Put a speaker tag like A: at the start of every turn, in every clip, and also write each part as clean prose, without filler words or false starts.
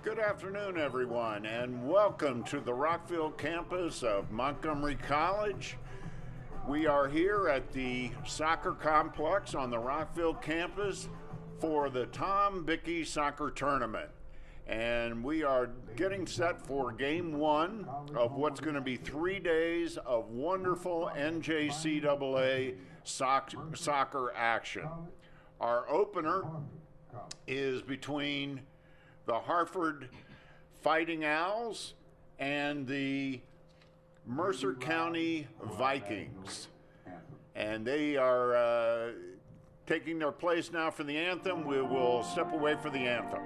A: Good afternoon, everyone, and welcome to the Rockville campus of Montgomery College. We are here at the soccer complex on the Rockville campus for the Tom Bickey Soccer Tournament. And we are getting set for game one of what's going to be 3 days of wonderful NJCAA soccer action. Our opener is between the Hartford Fighting Owls and the Mercer County Vikings. And they are taking their place now for the anthem. We will step away for the anthem.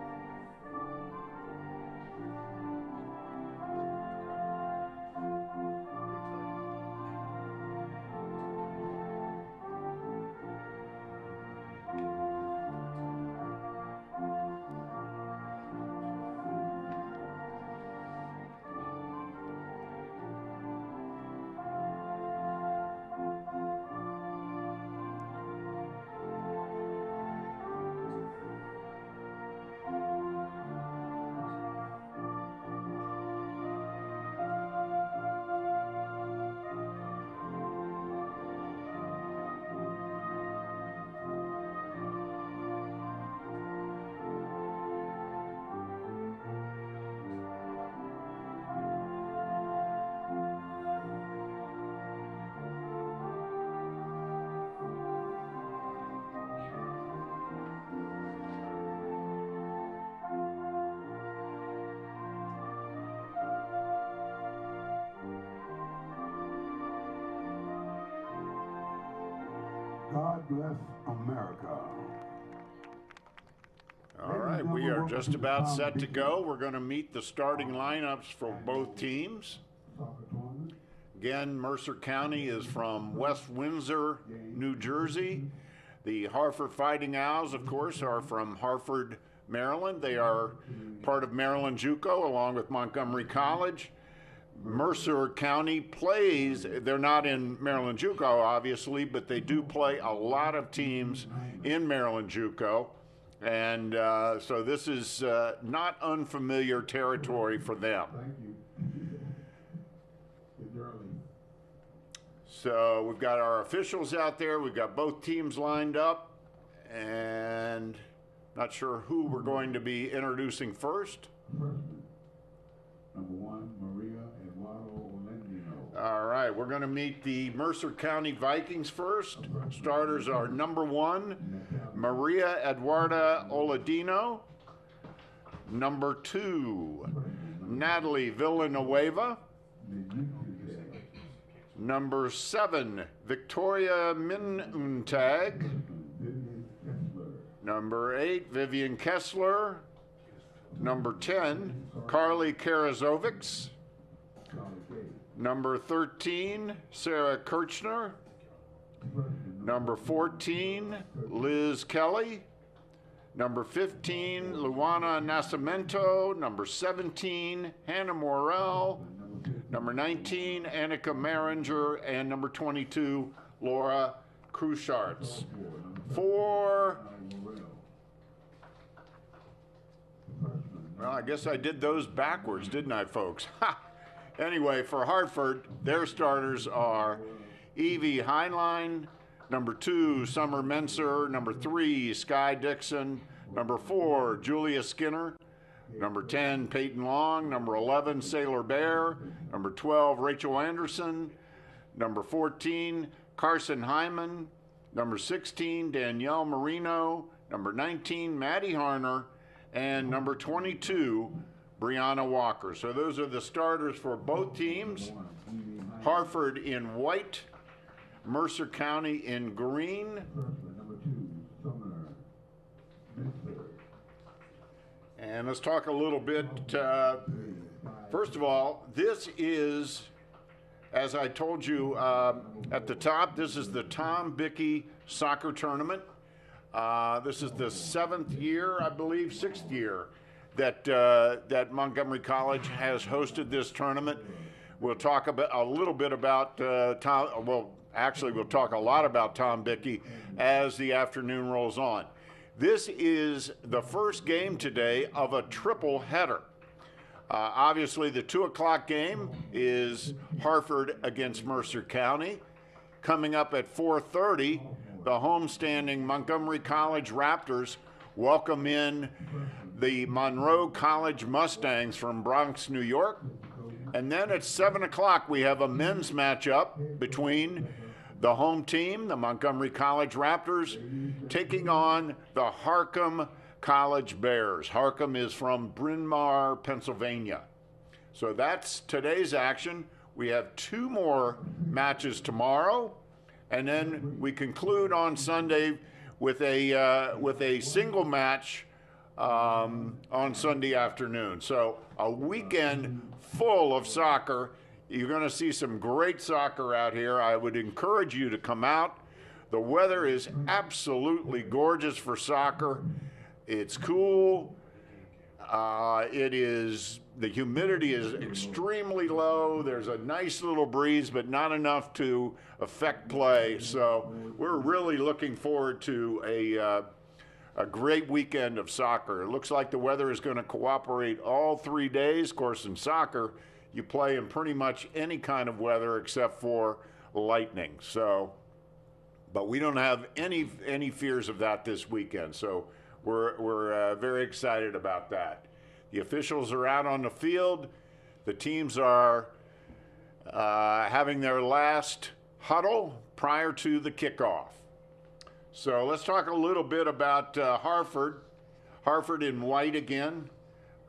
B: God bless America.
A: All right, we are just about set to go. We're going to meet the starting lineups for both teams. Again, Mercer County is from West Windsor, New Jersey. The Hartford Fighting Owls, of course, are from Hartford, Maryland. They are part of Maryland JUCO along with Montgomery College. Mercer County plays, they're not in Maryland JUCO obviously, but they do play a lot of teams in Maryland JUCO. And so this is not unfamiliar territory for them. So we've got our officials out there. We've got both teams lined up. And not sure who we're going to be introducing first.
B: Number one, Maria Eduardo Olendino.
A: All right, we're going to meet the Mercer County Vikings first. Starters are number one, Maria Eduarda Olendino. Number two, Natalie Villanueva. Number 7, Victoria Minuntag. Number 8, Vivian Kessler. Number 10, Carly Karazovics. Number 13, Sarah Kirchner. Number 14, Liz Kelly. Number 15, Luana Nascimento. Number 17, Hannah Morrell. Number 19, Annika Maringer. And number 22, Laura Crucharts. Well, I guess I did those backwards, didn't I, folks? Anyway, for Hartford, their starters are Evie Heinlein, number 2, Summer Menser, number 3, Sky Dixon, number 4, Julia Skinner, number 10, Peyton Long, number 11, Sailor Bear, number 12, Rachel Anderson, number 14, Carson Hyman, number 16, Danielle Marino, number 19, Maddie Harner, and number 22, Brianna Walker. So those are the starters for both teams. Hartford in white, Mercer County in green. And let's talk a little bit. First of all, this is, as I told you at the top, this is the Tom Bickey Soccer Tournament. This is the 7th year, I believe, 6th year that Montgomery College has hosted this tournament. We'll talk a little bit about Tom. Well, actually, we'll talk a lot about Tom Bickey as the afternoon rolls on. This is the first game today of a triple header. Obviously, the 2 o'clock game is Hartford against Mercer County. Coming up at 4:30, the homestanding Montgomery College Raptors welcome in the Monroe College Mustangs from Bronx, New York. And then at 7 o'clock, we have a men's matchup between the home team, the Montgomery College Raptors, taking on the Harcum College Bears. Harcum is from Bryn Mawr, Pennsylvania. So that's today's action. We have 2 more matches tomorrow, and then we conclude on Sunday with a single match on Sunday afternoon. So a weekend full of soccer. You're going to see some great soccer out here. I would encourage you to come out. The weather is absolutely gorgeous for soccer. It's cool. The humidity is extremely low. There's a nice little breeze, but not enough to affect play. So we're really looking forward to a great weekend of soccer. It looks like the weather is going to cooperate all 3 days. Of course, in soccer, you play in pretty much any kind of weather except for lightning. So, but we don't have any fears of that this weekend. So we're very excited about that. The officials are out on the field. The teams are having their last huddle prior to the kickoff. So let's talk a little bit about Hartford. Hartford in white again.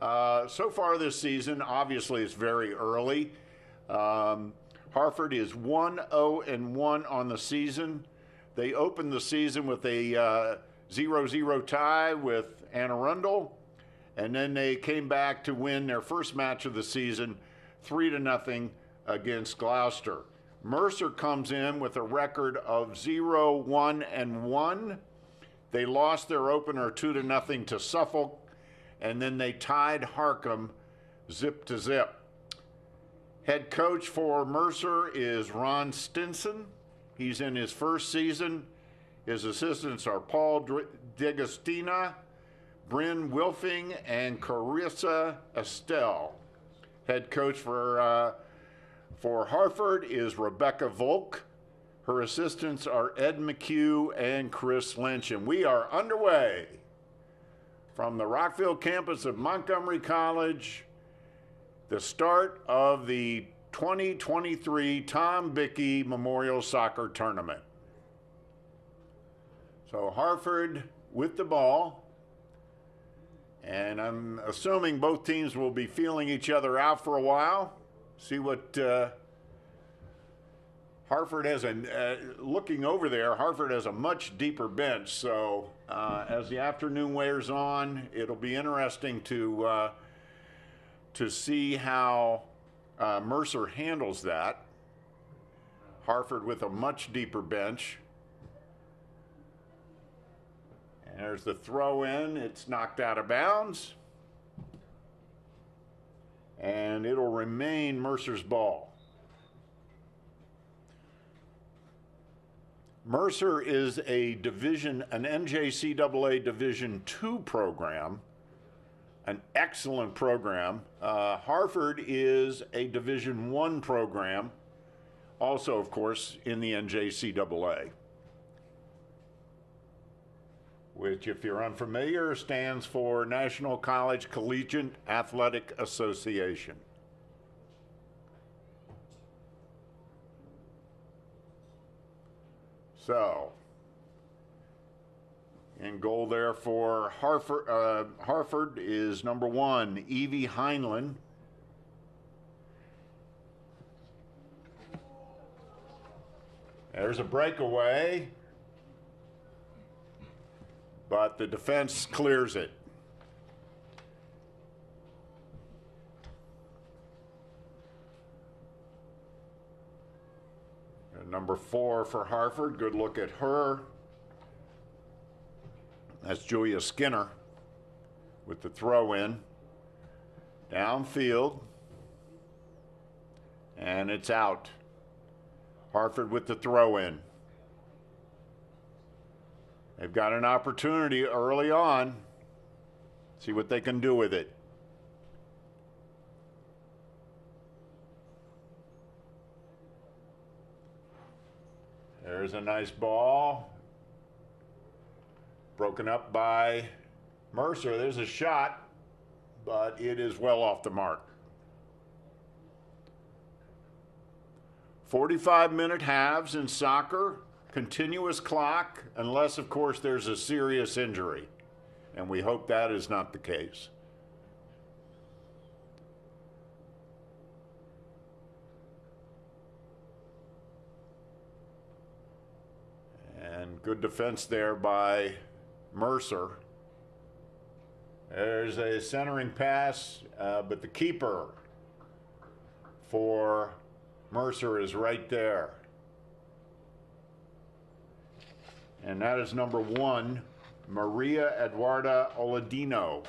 A: So far this season, obviously it's very early. Hartford is 1-0-1 on the season. They opened the season with a 0-0 tie with Anne Arundel, and then they came back to win their first match of the season 3-0 against Gloucester. Mercer comes in with a record of 0-1-1. They lost their opener 2-0 to Suffolk, and then they tied Harcum 0-0. Head coach for Mercer is Ron Stinson. He's in his first season. His assistants are Paul DeGustina, Bryn Wilfing, and Carissa Estelle. Head coach for Hartford is Rebecca Volk. Her assistants are Ed McHugh and Chris Lynch. And we are underway from the Rockville campus of Montgomery College, the start of the 2023 Tom Bickey Memorial Soccer Tournament. So Hartford with the ball, and I'm assuming both teams will be feeling each other out for a while. See what Hartford has looking over there, Hartford has a much deeper bench. So as the afternoon wears on, it'll be interesting to see how Mercer handles that. Hartford with a much deeper bench. And there's the throw in. It's knocked out of bounds. And it'll remain Mercer's ball. Mercer is an NJCAA Division II program, an excellent program. Hartford is a Division I program, also, of course, in the NJCAA, which, if you're unfamiliar, stands for National College Collegiate Athletic Association. So, in goal there for Hartford is number 1, Evie Heinlein. There's a breakaway, but the defense clears it. And number 4 for Hartford, good look at her. That's Julia Skinner with the throw in. Downfield. And it's out. Hartford with the throw in. They've got an opportunity early on. See what they can do with it. There's a nice ball. Broken up by Mercer. There's a shot, but it is well off the mark. 45-minute halves in soccer, continuous clock, unless, of course, there's a serious injury. And we hope that is not the case. And good defense there by Mercer. There's a centering pass, but the keeper for Mercer is right there. And that is number 1, Maria Eduarda Oladino.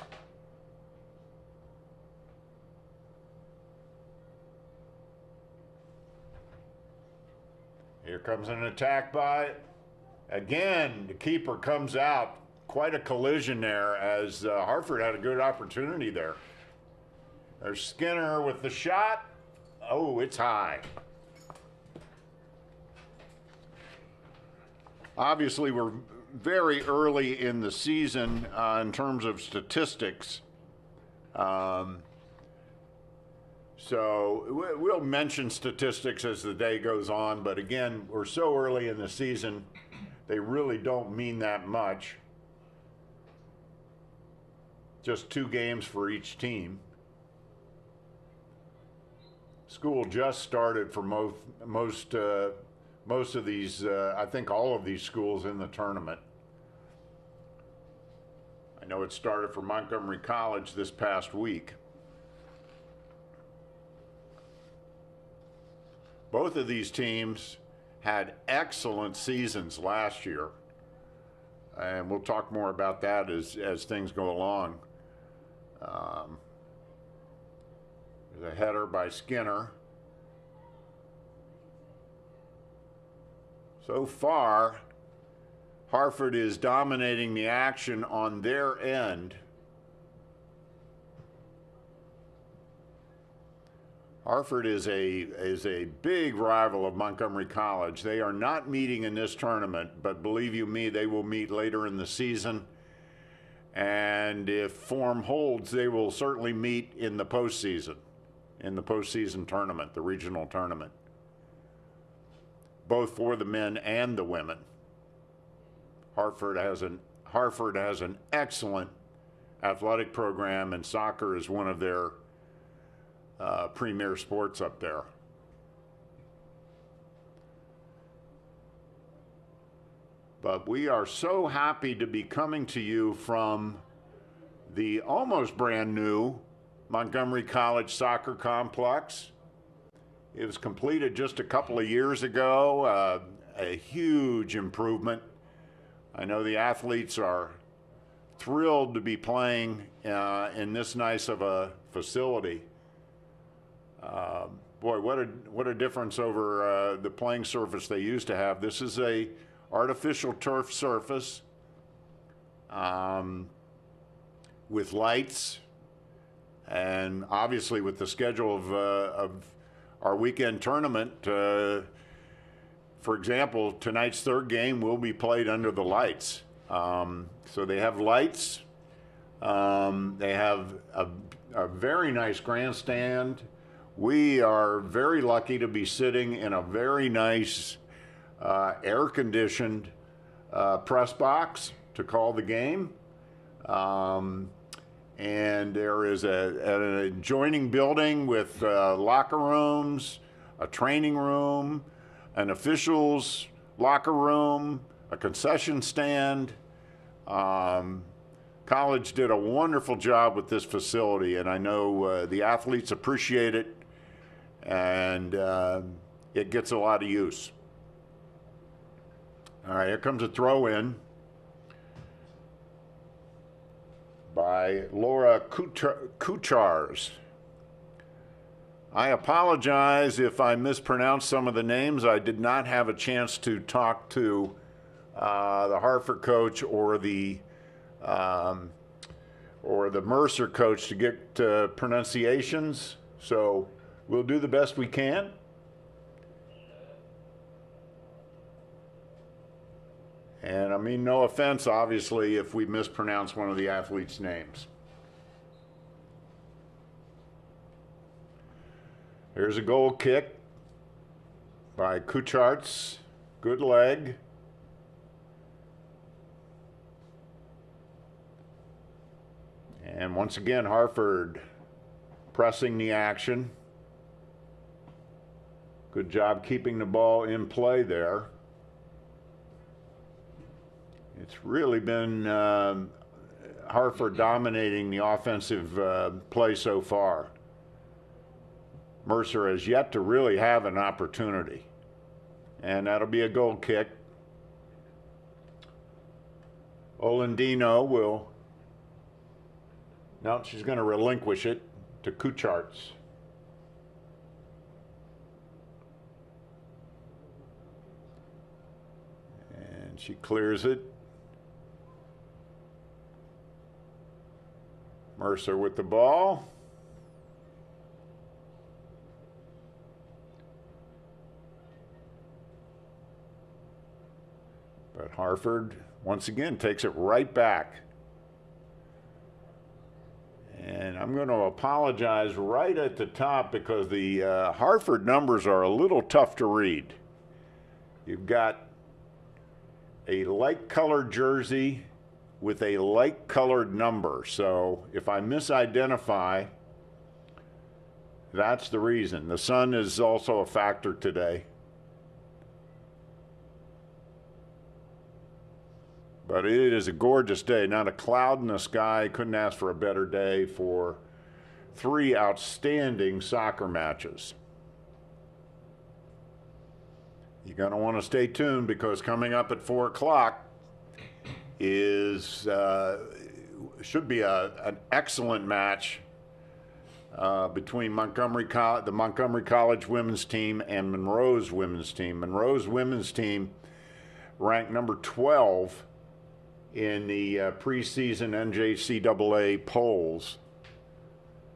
A: Here comes an attack by, again, the keeper comes out. Quite a collision there as Hartford had a good opportunity there. There's Skinner with the shot. Oh, it's high. Obviously, we're very early in the season in terms of statistics. So we'll mention statistics as the day goes on, but again, we're so early in the season, they really don't mean that much. Just 2 games for each team. School just started for most of these, I think all of these schools in the tournament. I know it started for Montgomery College this past week. Both of these teams had excellent seasons last year, and we'll talk more about that as things go along. There's a header by Skinner. So far, Hartford is dominating the action on their end. Hartford is a big rival of Montgomery College. They are not meeting in this tournament, but believe you me, they will meet later in the season. And if form holds, they will certainly meet in the postseason tournament, the regional tournament, both for the men and the women. Hartford has an excellent athletic program, and soccer is one of their premier sports up there. But we are so happy to be coming to you from the almost brand new Montgomery College Soccer Complex. It was completed just a couple of years ago, a huge improvement. I know the athletes are thrilled to be playing in this nice of a facility. Boy, what a difference over the playing surface they used to have. This is a artificial turf surface with lights, and obviously with the schedule of our weekend tournament, for example, tonight's third game will be played under the lights. So they have lights. They have a very nice grandstand. We are very lucky to be sitting in a very nice air-conditioned press box to call the game. And there is an adjoining building with locker rooms, a training room, an officials locker room, a concession stand. College did a wonderful job with this facility, and I know the athletes appreciate it, and it gets a lot of use. All right, here comes a throw-in by Laura Kuchars. I apologize if I mispronounced some of the names. I did not have a chance to talk to the Hartford coach or the Mercer coach to get pronunciations. So we'll do the best we can. And I mean, no offense, obviously, if we mispronounce one of the athletes' names. Here's a goal kick by Kucharts. Good leg. And once again, Hartford pressing the action. Good job keeping the ball in play there. It's really been Hartford dominating the offensive play so far. Mercer has yet to really have an opportunity. And that'll be a goal kick. Olandino will, no, she's going to relinquish it to Kucharts. And she clears it. Mercer with the ball. But Hartford, once again, takes it right back. And I'm going to apologize right at the top because the Hartford numbers are a little tough to read. You've got a light-colored jersey with a light-colored number. So if I misidentify, that's the reason. The sun is also a factor today. But it is a gorgeous day, not a cloud in the sky. Couldn't ask for a better day for 3 outstanding soccer matches. You're going to want to stay tuned because coming up at 4 o'clock is should be an excellent match between the Montgomery College women's team and Monroe's women's team. Monroe's women's team ranked number 12 in the preseason NJCAA polls.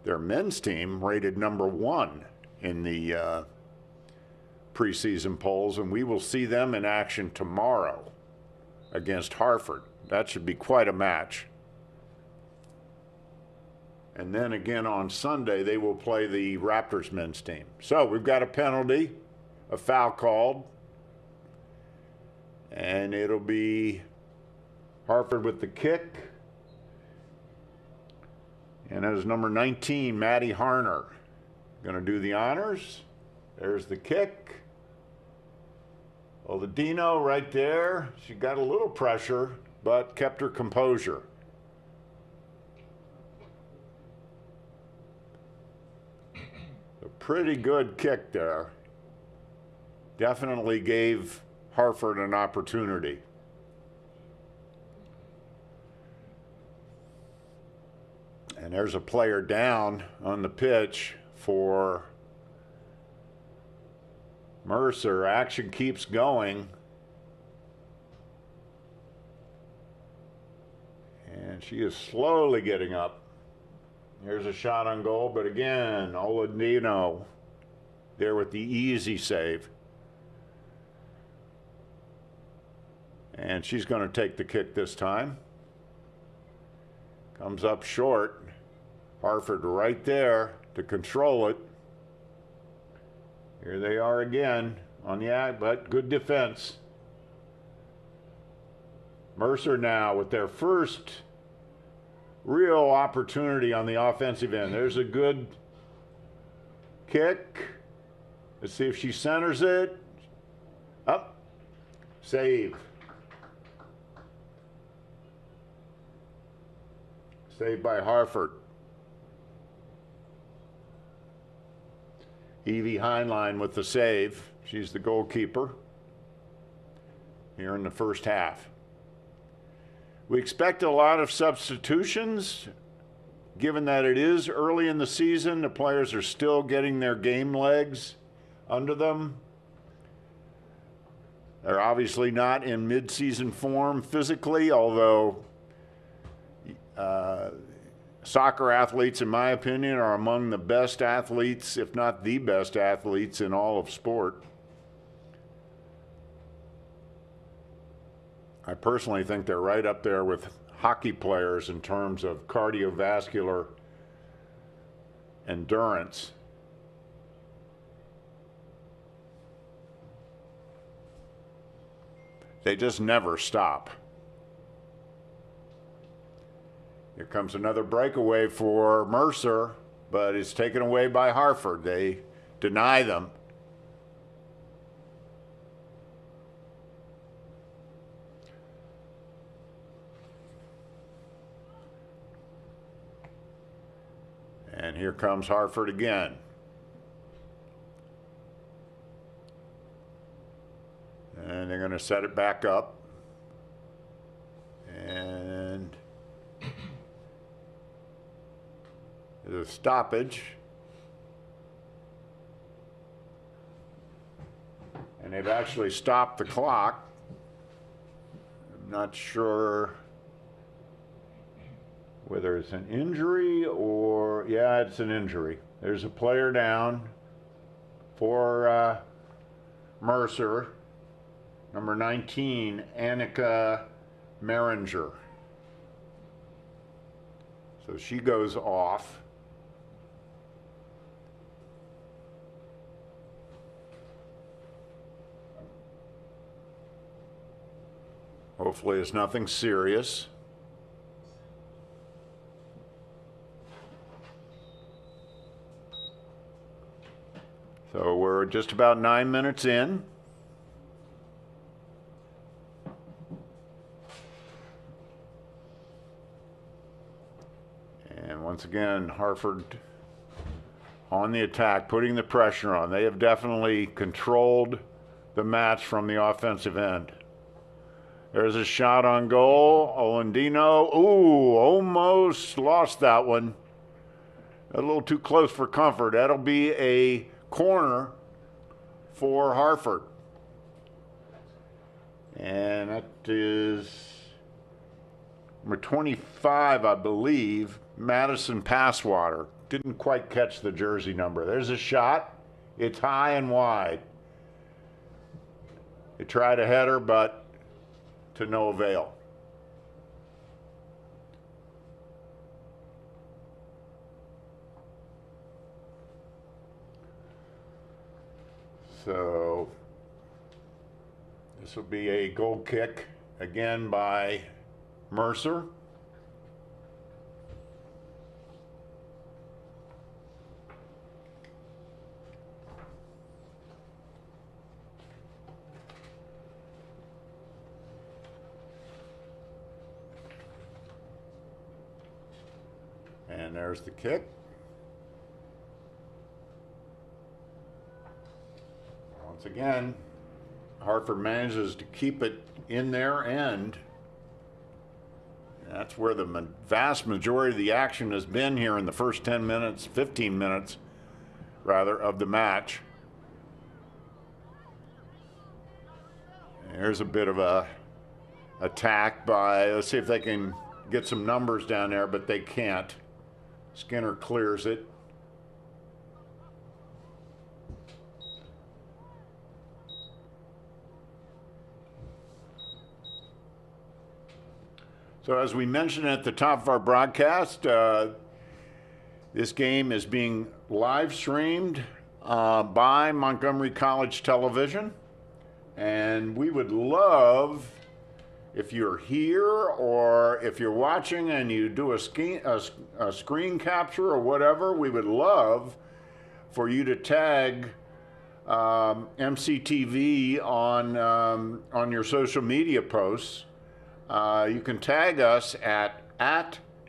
A: Their men's team rated number 1 in the preseason polls, and we will see them in action tomorrow against Hartford. That should be quite a match. And then again on Sunday, they will play the Raptors men's team. So we've got a penalty, a foul called, and it'll be Hartford with the kick. And that is number 19, Maddie Harner, going to do the honors. There's the kick. Oladino right there. She got a little pressure, but kept her composure. A pretty good kick there. Definitely gave Hartford an opportunity. And there's a player down on the pitch for Mercer. Action keeps going. And she is slowly getting up. Here's a shot on goal, but again, Oladino there with the easy save. And she's going to take the kick this time. Comes up short. Hartford right there to control it. Here they are again on the act, but good defense. Mercer now with their first real opportunity on the offensive end. There's a good kick. Let's see if she centers it. Up. Save. Saved by Hartford. Evie Heinlein with the save. She's the goalkeeper here in the first half. We expect a lot of substitutions, given that it is early in the season. The players are still getting their game legs under them. They're obviously not in mid-season form physically, although soccer athletes, in my opinion, are among the best athletes, if not the best athletes in all of sport. I personally think they're right up there with hockey players in terms of cardiovascular endurance. They just never stop. Here comes another breakaway for Mercer, but it's taken away by Hartford. They deny them. And here comes Hartford again. And they're going to set it back up. And there's a stoppage. And they've actually stopped the clock. I'm not sure whether it's an injury or, yeah, it's an injury. There's a player down for Mercer, number 19, Annika Maringer. So she goes off. Hopefully it's nothing serious. So we're just about 9 minutes in. And once again, Hartford on the attack, putting the pressure on. They have definitely controlled the match from the offensive end. There's a shot on goal. Olandino, ooh, almost lost that one. A little too close for comfort. That'll be a corner for Hartford. And that is number 25, I believe, Madison Passwater. Didn't quite catch the jersey number. There's a shot. It's high and wide. They tried a header, but to no avail. So this will be a goal kick again by Mercer. And there's the kick. Once again, Hartford manages to keep it in their end. That's where the vast majority of the action has been here in the first 10 minutes, 15 minutes, rather, of the match. There's a bit of a attack by, let's see if they can get some numbers down there, but they can't. Skinner clears it. So as we mentioned at the top of our broadcast, this game is being live streamed by Montgomery College Television. And we would love, if you're here or if you're watching and you do a screen capture or whatever, we would love for you to tag MCTV on your social media posts. You can tag us at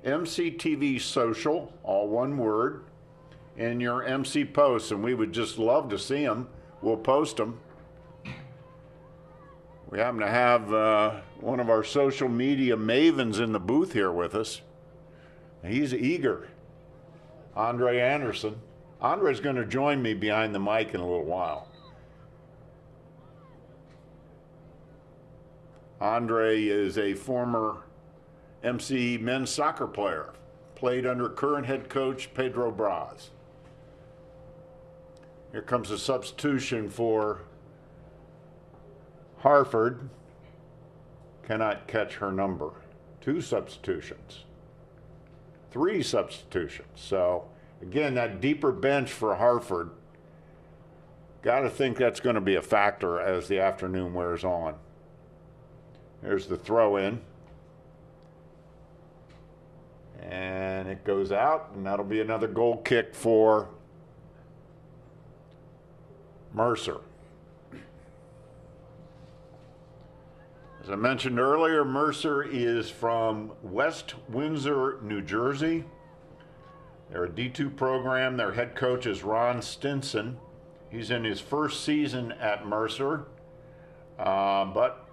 A: MCTV Social, all one word, in your MC posts, and we would just love to see them. We'll post them. We happen to have one of our social media mavens in the booth here with us. He's eager. Andre Anderson. Andre's going to join me behind the mic in a little while. Andre is a former MC men's soccer player, played under current head coach Pedro Braz. Here comes a substitution for Hartford. Cannot catch her number. 2 substitutions. 3 substitutions. So, again, that deeper bench for Hartford, got to think that's going to be a factor as the afternoon wears on. There's the throw in. And it goes out, and that'll be another goal kick for Mercer. As I mentioned earlier, Mercer is from West Windsor, New Jersey. They're a D2 program. Their head coach is Ron Stinson. He's in his first season at Mercer, but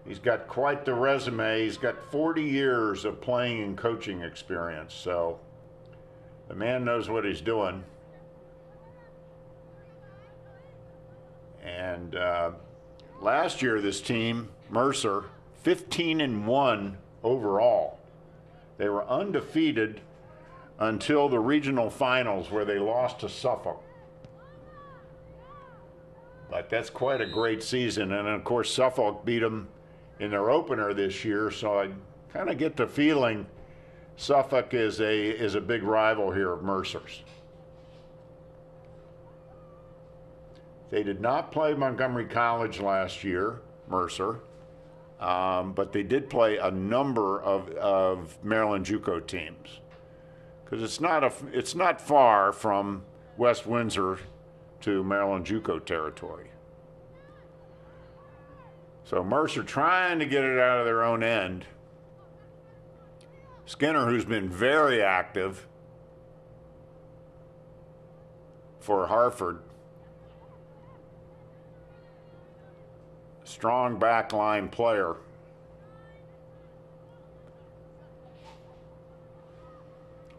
A: he's got quite the resume. He's got 40 years of playing and coaching experience, so the man knows what he's doing. And last year, this team, Mercer, 15-1 overall. They were undefeated until the regional finals where they lost to Suffolk. But that's quite a great season. And of course, Suffolk beat them in their opener this year, so I kind of get the feeling Suffolk is a big rival here of Mercer's. They did not play Montgomery College last year, Mercer, but they did play a number of Maryland JUCO teams, because it's not far from West Windsor to Maryland JUCO territory. So Mercer trying to get it out of their own end. Skinner, who's been very active for Hartford, strong backline player.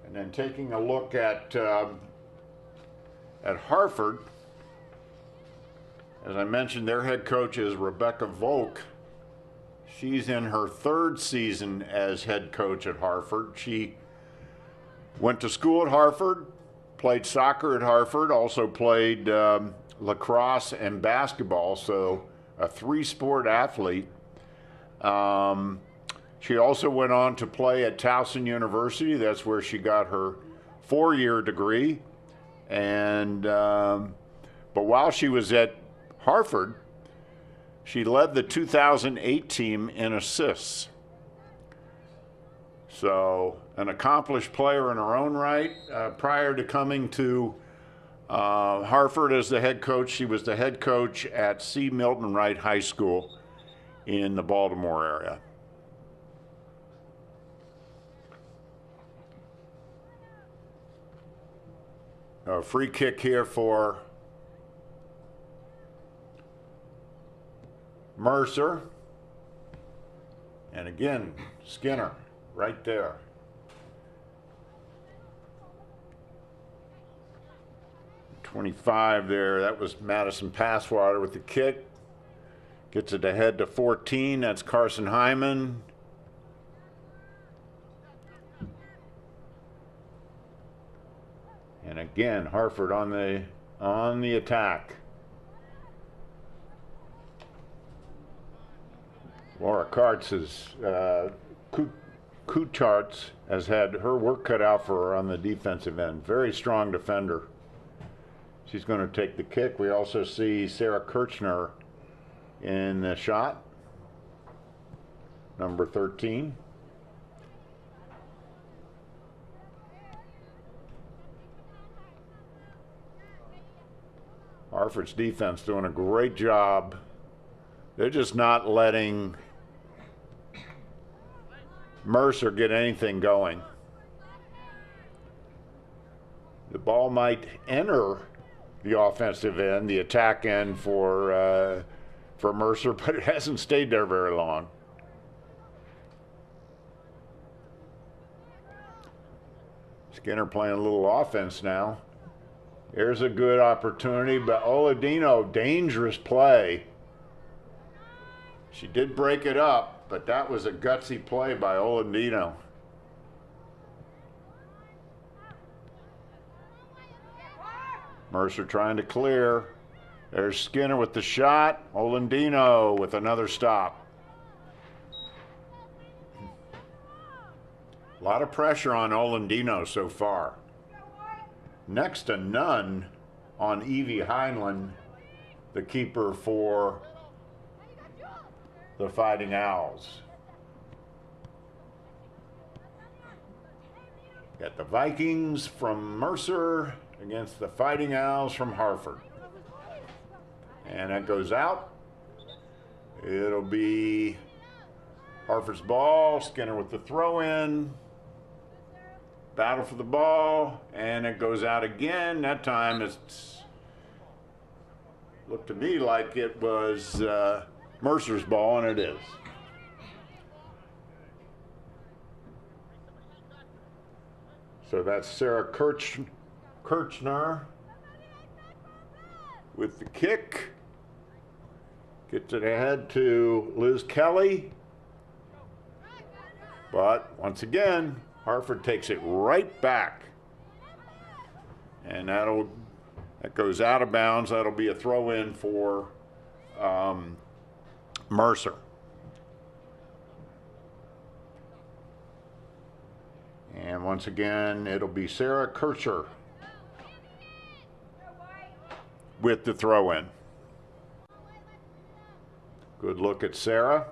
A: And then taking a look at Hartford, as I mentioned, their head coach is Rebecca Volk. She's in her 3rd season as head coach at Hartford. She went to school at Hartford, played soccer at Hartford, also played lacrosse and basketball, so a 3-sport athlete. She also went on to play at Towson University. That's where she got her 4-year degree. And but while she was at Hartford, she led the 2008 team in assists. So an accomplished player in her own right. Prior to coming to Hartford as the head coach, she was the head coach at C. Milton Wright High School in the Baltimore area. A free kick here for Mercer. And again, Skinner right there. .25 there. That was Madison Passwater with the kick. Gets it ahead to 14. That's Carson Hyman. And again, Hartford on the attack. Laura Kucharts has had her work cut out for her on the defensive end. Very strong defender. She's going to take the kick. We also see Sarah Kirchner in the shot, number 13. Hartford's defense doing a great job. They're just not letting Mercer get anything going. The ball might enter the offensive end, the attack end for Mercer, but it hasn't stayed there very long. Skinner playing a little offense now. Here's a good opportunity, but Oladino, dangerous play. She did break it up, but that was a gutsy play by Olandino. Mercer trying to clear. There's Skinner with the shot. Olandino with another stop. A lot of pressure on Olandino so far. Next to none on Evie Heinlein, the keeper for the Fighting Owls. Got the Vikings from Mercer against the Fighting Owls from Hartford. And that goes out. It'll be Hartford's ball. Skinner with the throw in. Battle for the ball. And it goes out again. That time it's looked to me like it was Mercer's ball, and it is. So that's Sarah Kirchner with the kick. Gets it ahead to Liz Kelly. But once again, Hartford takes it right back. And that goes out of bounds. That'll be a throw in for Mercer. And once again, it'll be Sarah Kircher with the throw in. Good look at Sarah.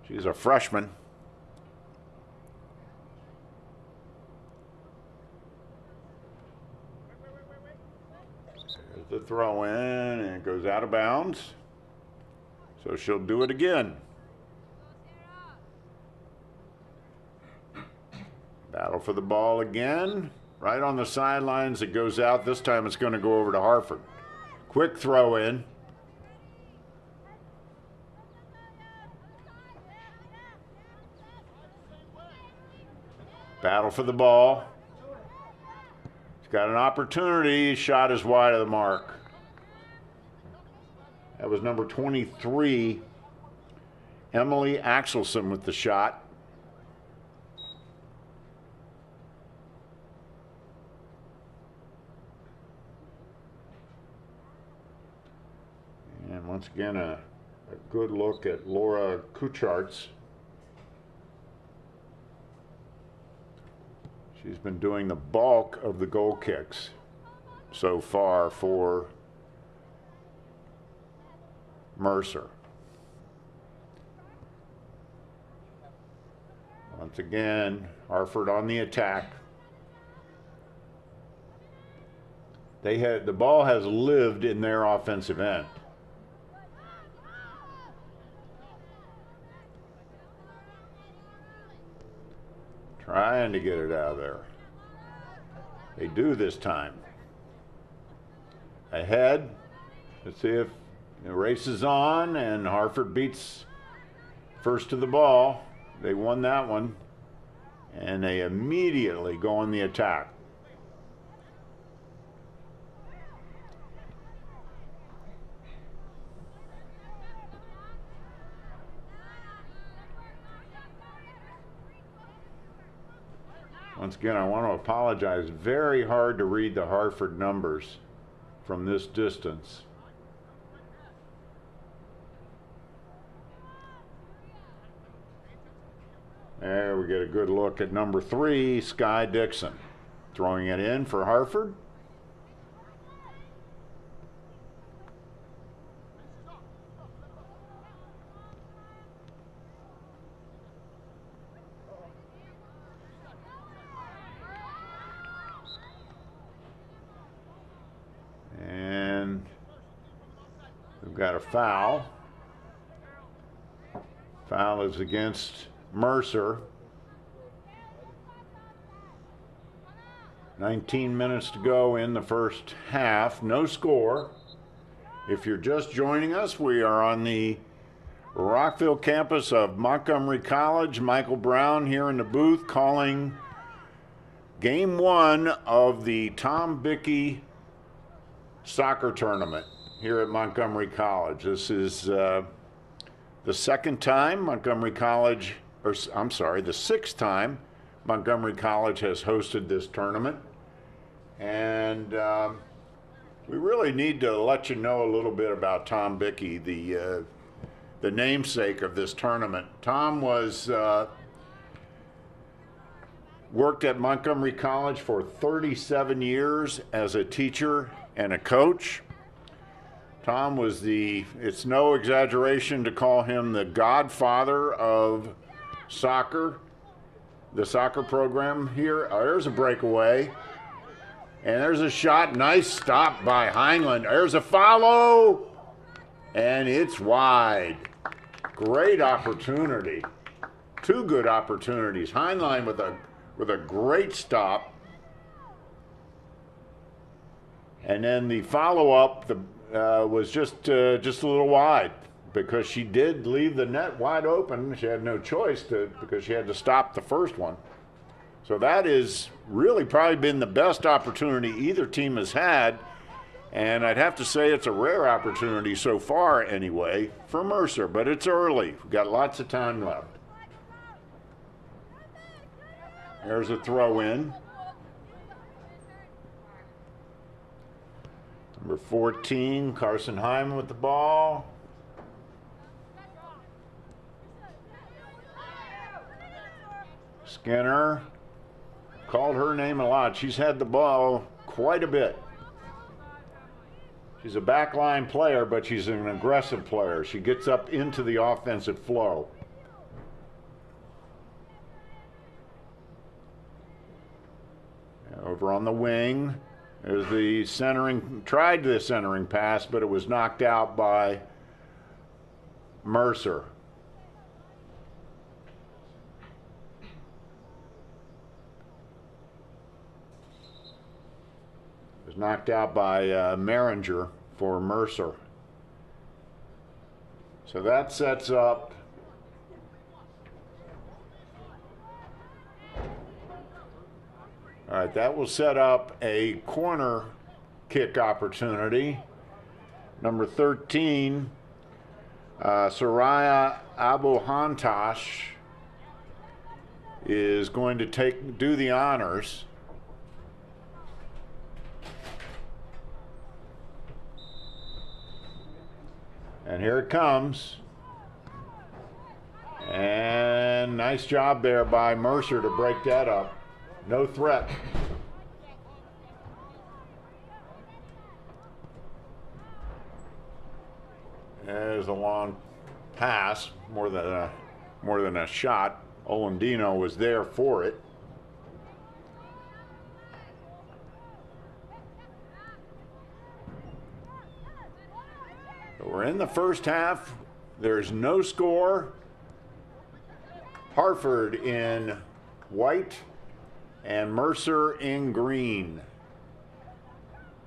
A: She's a freshman. There's the throw in, and it goes out of bounds. So she'll do it again. Battle for the ball again. Right on the sidelines, it goes out. This time it's going to go over to Hartford. Quick throw in. Battle for the ball. He's got an opportunity. Shot is wide of the mark. That was number 23, Emily Axelson with the shot. And once again, a good look at Laura Kuchartz. She's been doing the bulk of the goal kicks so far for Mercer. Once again, Hartford on the attack. The ball has lived in their offensive end. Trying to get it out of there. They do this time. Ahead. Let's see if the race is on, and Hartford beats first to the ball. They won that one, and they immediately go on the attack. Once again, I want to apologize. Very hard to read the Hartford numbers from this distance. There we get a good look at number 3, Sky Dixon, throwing it in for Hartford. And we've got a foul. Foul is against Mercer. 19 minutes to go in the first half. No score. If you're just joining us, we are on the Rockville campus of Montgomery College. Michael Brown here in the booth calling game 1 of the Tom Bickey soccer tournament here at Montgomery College. This is the second time Montgomery College, or I'm sorry, the sixth time Montgomery College has hosted this tournament. And we really need to let you know a little bit about Tom Bickey, the namesake of this tournament. Tom was worked at Montgomery College for 37 years as a teacher and a coach. Tom was it's no exaggeration to call him the godfather of soccer, the soccer program here. Oh, there's a breakaway. And there's a shot, nice stop by Heinlein. There's a follow, and it's wide. Great opportunity. Two good opportunities. Heinlein with a great stop. And then the follow-up was just a little wide because she did leave the net wide open. She had no choice because she had to stop the first one. So that is really probably been the best opportunity either team has had. And I'd have to say it's a rare opportunity so far anyway for Mercer, but it's early. We've got lots of time left. There's a throw in. Number 14, Carson Hyman with the ball. Skinner. Called her name a lot. She's had the ball quite a bit. She's a backline player, but she's an aggressive player. She gets up into the offensive flow. Over on the wing, there's the centering, tried the centering pass, but it was knocked out by Mercer. It was knocked out by Maringer for Mercer. So that sets up all right, that will set up a corner kick opportunity. Number 13, Soraya Abu-Hantash is going to do the honors. And here it comes. And nice job there by Mercer to break that up. No threat. There's a long pass, more than a shot. Olandino was there for it. We're in the first half. There's no score. Hartford in white and Mercer in green.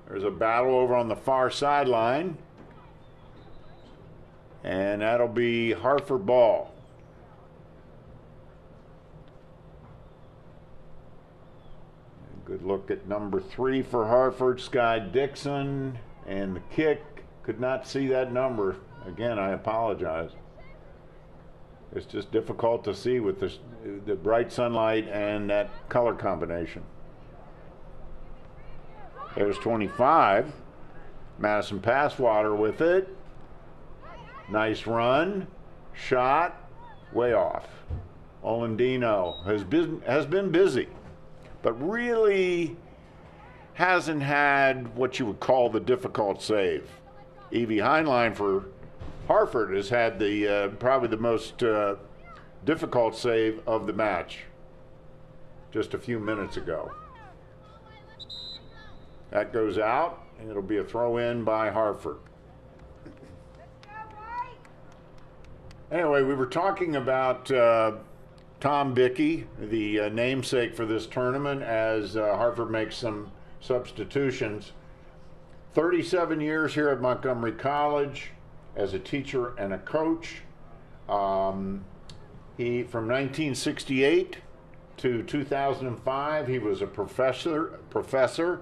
A: There's a battle over on the far sideline. And that'll be Hartford ball. Good look at number 3 for Hartford, Sky Dixon. And the kick, could not see that number. Again, I apologize. It's just difficult to see with the bright sunlight and that color combination. There's 25. Madison Passwater with it. Nice run. Shot. Way off. Olandino has been busy, but really hasn't had what you would call the difficult save. Evie Heinlein for Hartford has had the probably the most difficult save of the match just a few minutes ago. That goes out, and it'll be a throw in by Hartford. Anyway, we were talking about Tom Bickey, the namesake for this tournament, as Hartford makes some substitutions. 37 years here at Montgomery College as a teacher and a coach. He, from 1968 to 2005, he was a professor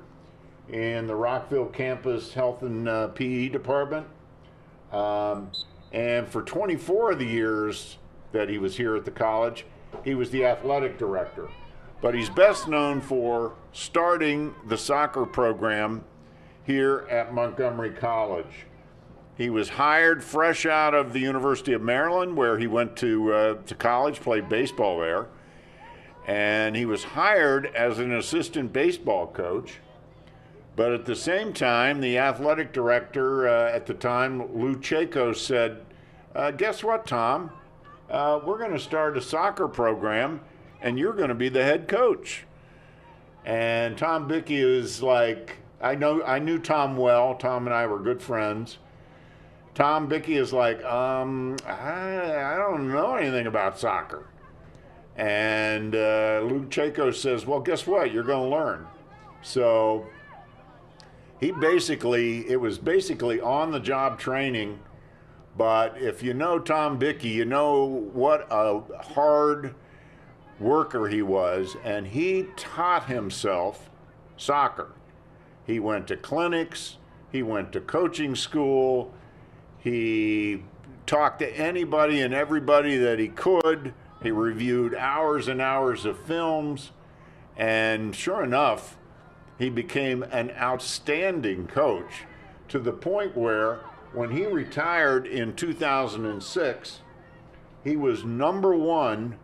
A: in the Rockville campus health and PE department. And for 24 of the years that he was here at the college, he was the athletic director. But he's best known for starting the soccer program here at Montgomery College. He was hired fresh out of the University of Maryland, where he went to college, played baseball there. And he was hired as an assistant baseball coach. But at the same time, the athletic director at the time, Lou Chaco, said, guess what, Tom? We're going to start a soccer program, and you're going to be the head coach. And Tom Bickey is like, I knew Tom well. Tom and I were good friends. Tom Bickey is like, I don't know anything about soccer. And Lou Chaco says, well, guess what? You're going to learn. So it was basically on-the-job training. But if you know Tom Bickey, you know what a hard worker he was. And he taught himself soccer. He went to clinics. He went to coaching school. He talked to anybody and everybody that he could. He reviewed hours and hours of films. And sure enough, he became an outstanding coach, to the point where when he retired in 2006, he was #1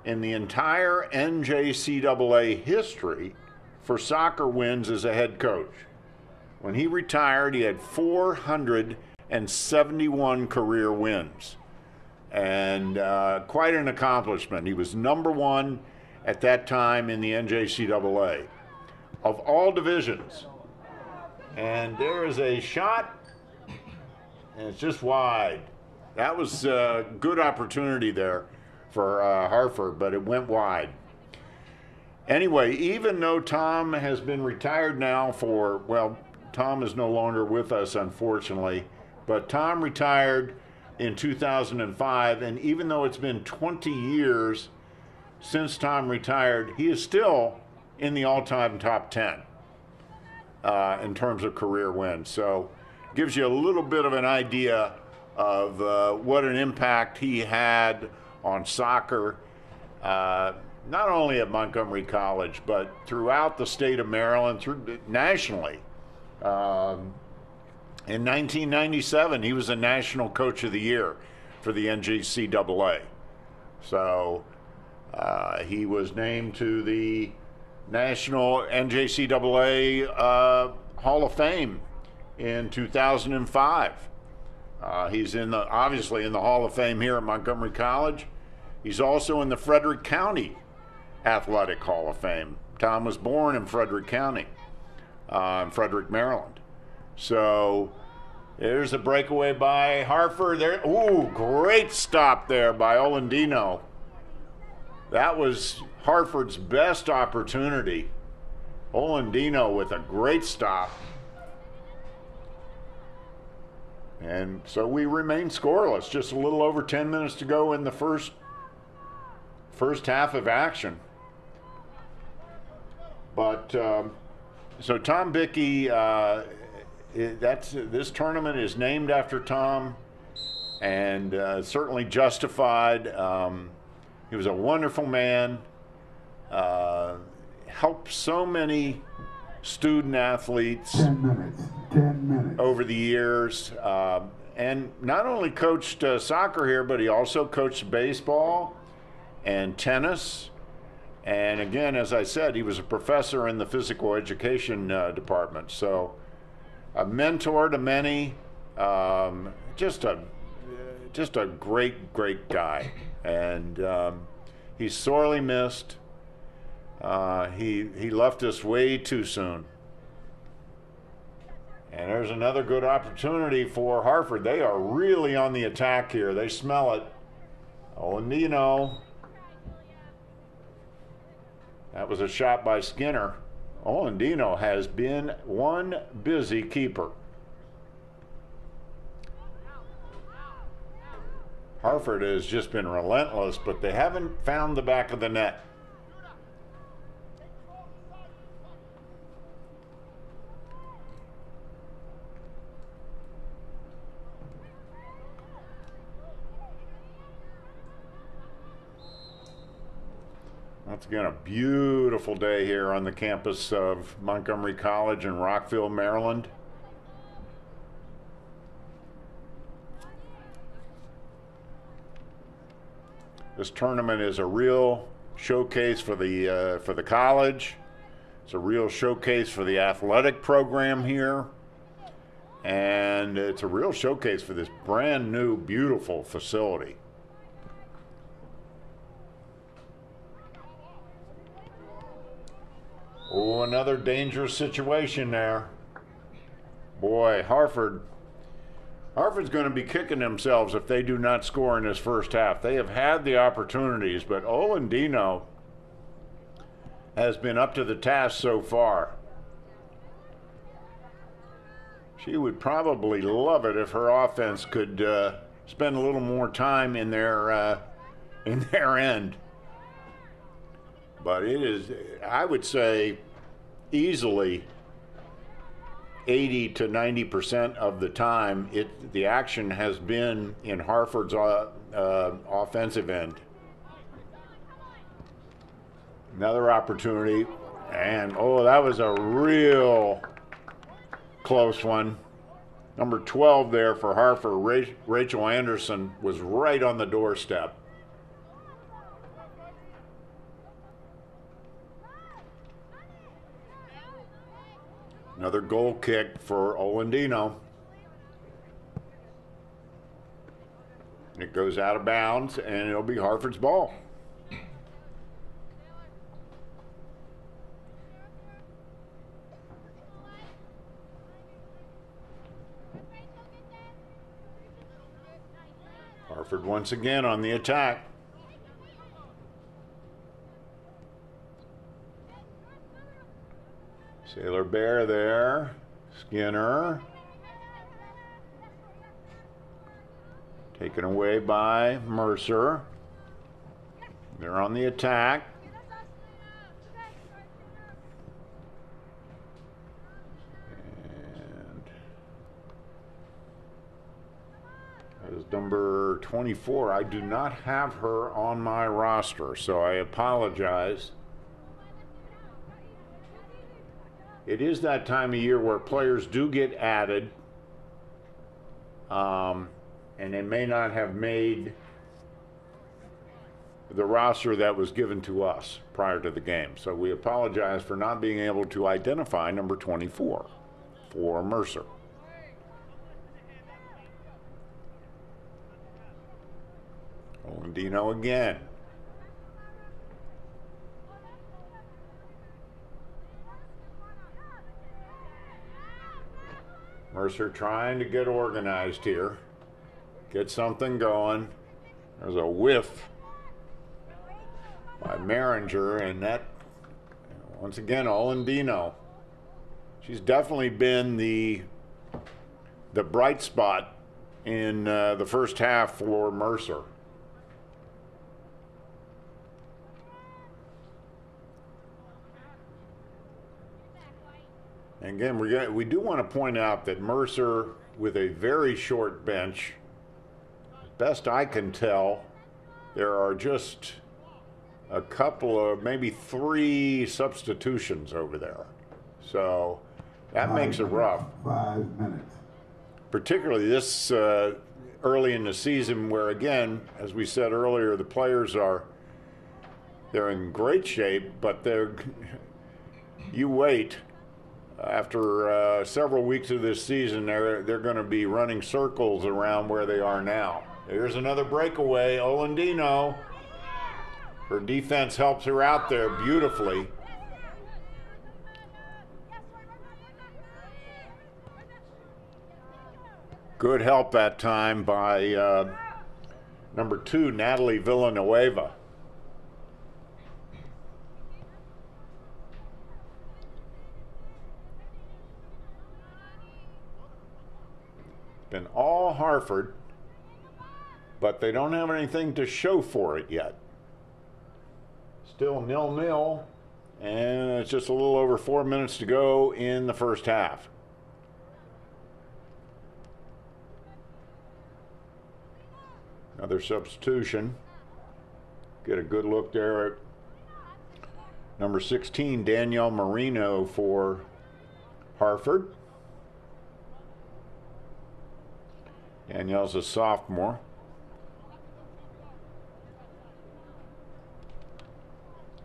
A: in the entire NJCAA history for soccer wins as a head coach. When he retired, he had 471 career wins, and quite an accomplishment. He was #1 at that time in the NJCAA of all divisions. And there is a shot, and it's just wide. That was a good opportunity there for Hartford, but it went wide. Anyway, even though Tom has been retired now Tom is no longer with us, unfortunately, but Tom retired in 2005, and even though it's been 20 years since Tom retired, he is still in the all-time top 10 in terms of career wins. So gives you a little bit of an idea of what an impact he had on soccer, not only at Montgomery College, but throughout the state of Maryland, nationally. In 1997, he was a National Coach of the Year for the NJCAA. So he was named to the National NJCAA Hall of Fame in 2005. He's obviously in the Hall of Fame here at Montgomery College. He's also in the Frederick County Athletic Hall of Fame. Tom was born in Frederick County, in Frederick, Maryland. So there's a breakaway by Hartford. Ooh, great stop there by Olandino. That was Hartford's best opportunity. Olandino with a great stop. And so we remain scoreless. Just a little over 10 minutes to go in the first half of action. But so Tom Bickey, this tournament is named after Tom, and certainly justified. He was a wonderful man. Helped so many student athletes
B: 10 minutes
A: over the years, and not only coached soccer here, but he also coached baseball and tennis. And again, as I said, he was a professor in the physical education department. So a mentor to many, just a great guy. And he's sorely missed. He left us way too soon. And there's another good opportunity for Hartford. They are really on the attack here. They smell it. Olandino. That was a shot by Skinner. Olandino has been one busy keeper. Hartford has just been relentless, but they haven't found the back of the net. Once again, a beautiful day here on the campus of Montgomery College in Rockville, Maryland. This tournament is a real showcase for the college. It's a real showcase for the athletic program here. And it's a real showcase for this brand new, beautiful facility. Oh, another dangerous situation there. Boy, Hartford's going to be kicking themselves if they do not score in this first half. They have had the opportunities, but Olandino has been up to the task so far. She would probably love it if her offense could spend a little more time in their end. But it is, I would say, easily 80 to 90% of the time, the action has been in Hartford's offensive end. Another opportunity, and oh, that was a real close one. Number 12 there for Hartford, Rachel Anderson, was right on the doorstep. Another goal kick for Olandino. It goes out of bounds, and it'll be Hartford's ball. Hartford once again on the attack. Sailor Bear there, Skinner. Taken away by Mercer. They're on the attack. And that is number 24. I do not have her on my roster, so I apologize. It is that time of year where players do get added, and they may not have made the roster that was given to us prior to the game. So we apologize for not being able to identify number 24 for Mercer. Olandino again. Mercer trying to get organized here, get something going. There's a whiff by Maringer, and that, once again, Olandino. She's definitely been the bright spot in the first half for Mercer. And again, we do want to point out that Mercer, with a very short bench, as best I can tell, there are just a couple of, maybe 3 substitutions over there. So that makes it rough.
B: 5 minutes.
A: Particularly this early in the season where, again, as we said earlier, the players they're in great shape, but you wait. After several weeks of this season, they're going to be running circles around where they are now. Here's another breakaway. Olandino. Her defense helps her out there beautifully. Good help that time by number 2, Natalie Villanueva. Been all Hartford, but they don't have anything to show for it yet. Still 0-0, and it's just a little over 4 minutes to go in the first half. Another substitution. Get a good look there at Number 16, Danielle Marino for Hartford. Danielle's a sophomore.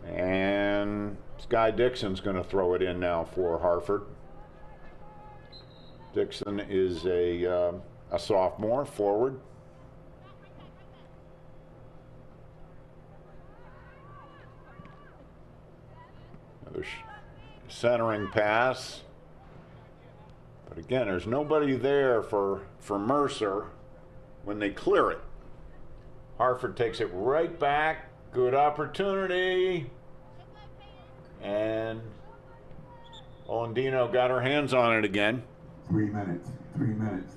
A: And Sky Dixon's going to throw it in now for Hartford. Dixon is a sophomore forward. Another centering pass. But again, there's nobody there for Mercer when they clear it. Hartford takes it right back. Good opportunity. And Olandino got her hands on it again.
B: 3 minutes. 3 minutes.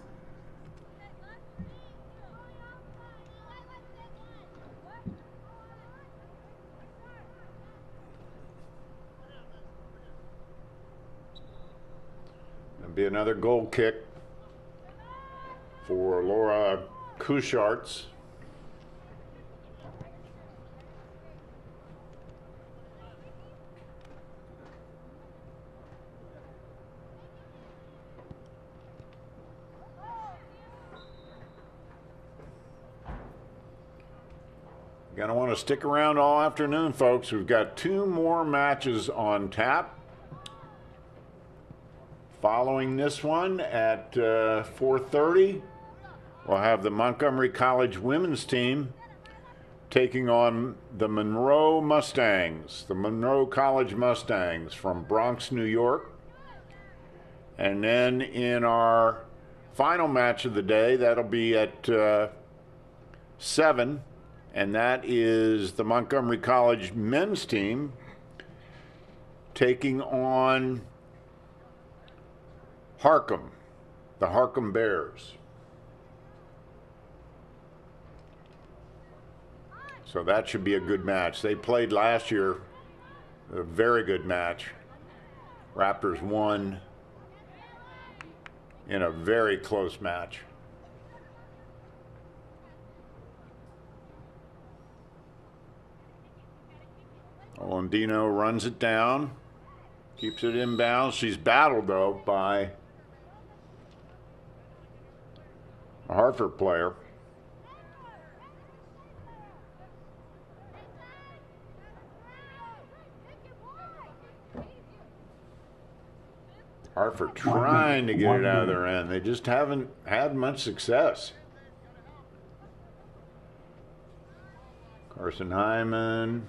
A: There'll be another goal kick for Laura Kusharts. You're going to want to stick around all afternoon, folks. We've got 2 more matches on tap. Following this one at 4:30, we'll have the Montgomery College women's team taking on the Monroe Mustangs, the Monroe College Mustangs from Bronx, New York. And then in our final match of the day, that'll be at 7. And that is the Montgomery College men's team taking on Harcum, the Harcum Bears. So that should be a good match. They played last year, a very good match. Raptors won in a very close match. Olandino runs it down, keeps it inbounds. She's battled, though, by a Hartford player. Hartford trying to get it out of their end. They just haven't had much success. Carson Hyman.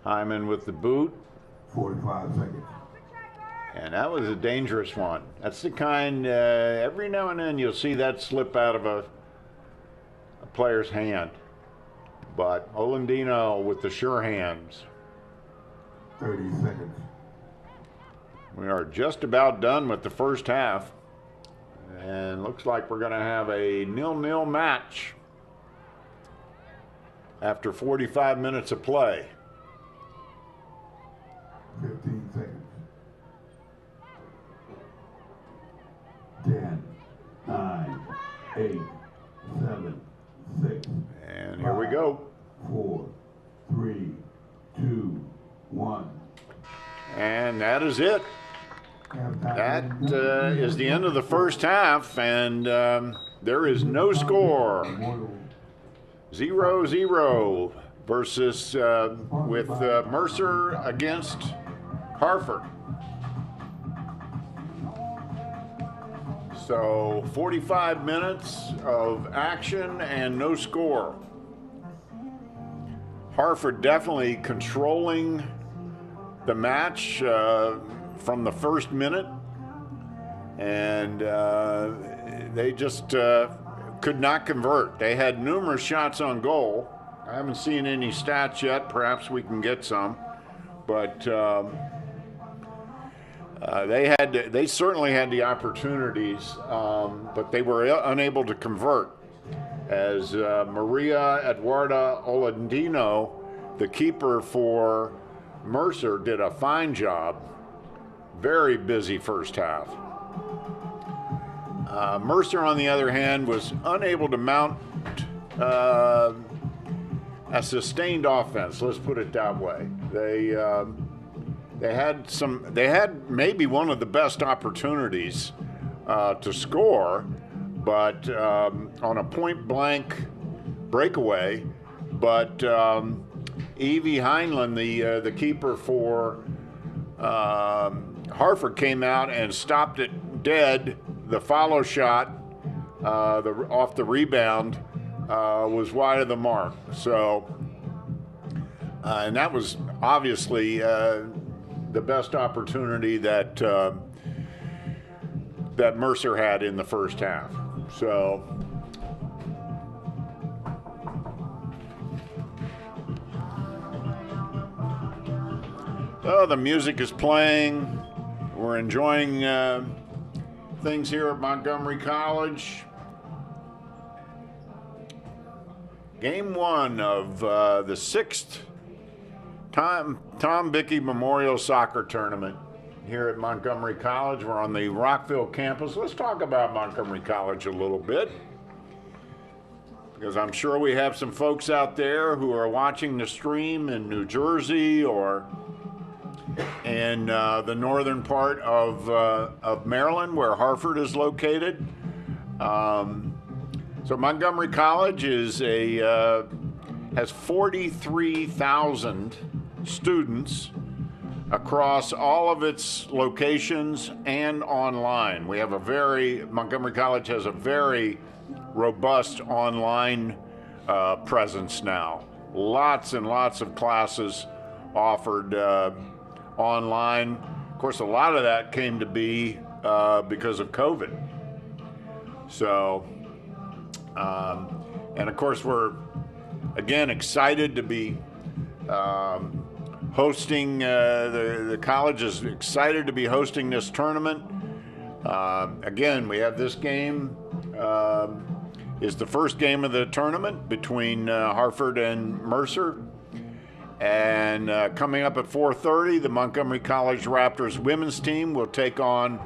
A: Hyman with the boot.
B: 45 seconds.
A: And that was a dangerous one. That's the kind, every now and then you'll see that slip out of a player's hand. But Olandino with the sure hands.
B: 30 seconds.
A: We are just about done with the first half. And looks like we're going to have a 0-0 match after 45 minutes of play.
B: 15 seconds. 10, 9, 8, 7, 6.
A: And here we go.
B: 4, 3, 2, 1.
A: And that is it. That is the end of the first half, and there is no score. 0-0 versus with Mercer against Hartford. So 45 minutes of action and no score. Hartford definitely controlling the match from the first minute, and they just could not convert. They had numerous shots on goal. I haven't seen any stats yet. Perhaps we can get some, but they certainly had the opportunities, but they were unable to convert. As Maria Eduarda Olandino, the keeper for Mercer, did a fine job. Very busy first half. Mercer, on the other hand, was unable to mount a sustained offense. Let's put it that way. They had maybe one of the best opportunities to score, but on a point blank breakaway. But Evie Heinlein, the keeper for Hartford, came out and stopped it dead. The follow shot off the rebound was wide of the mark. So, and that was obviously the best opportunity that that Mercer had in the first half. So. Oh, the music is playing. We're enjoying things here at Montgomery College. Game one of the sixth Tom Bickey Memorial Soccer Tournament here at Montgomery College. We're on the Rockville campus. Let's talk about Montgomery College a little bit, because I'm sure we have some folks out there who are watching the stream in New Jersey or in the northern part of Maryland, where Hartford is located. So Montgomery College has 43,000 students across all of its locations and online. Montgomery College has a very robust online presence now. Lots and lots of classes offered online. Of course, a lot of that came to be because of COVID. So, and of course, we're again excited to be hosting, the college is excited to be hosting this tournament. Again, we have this game, is the first game of the tournament between Hartford and Mercer. And coming up at 4:30, the Montgomery College Raptors women's team will take on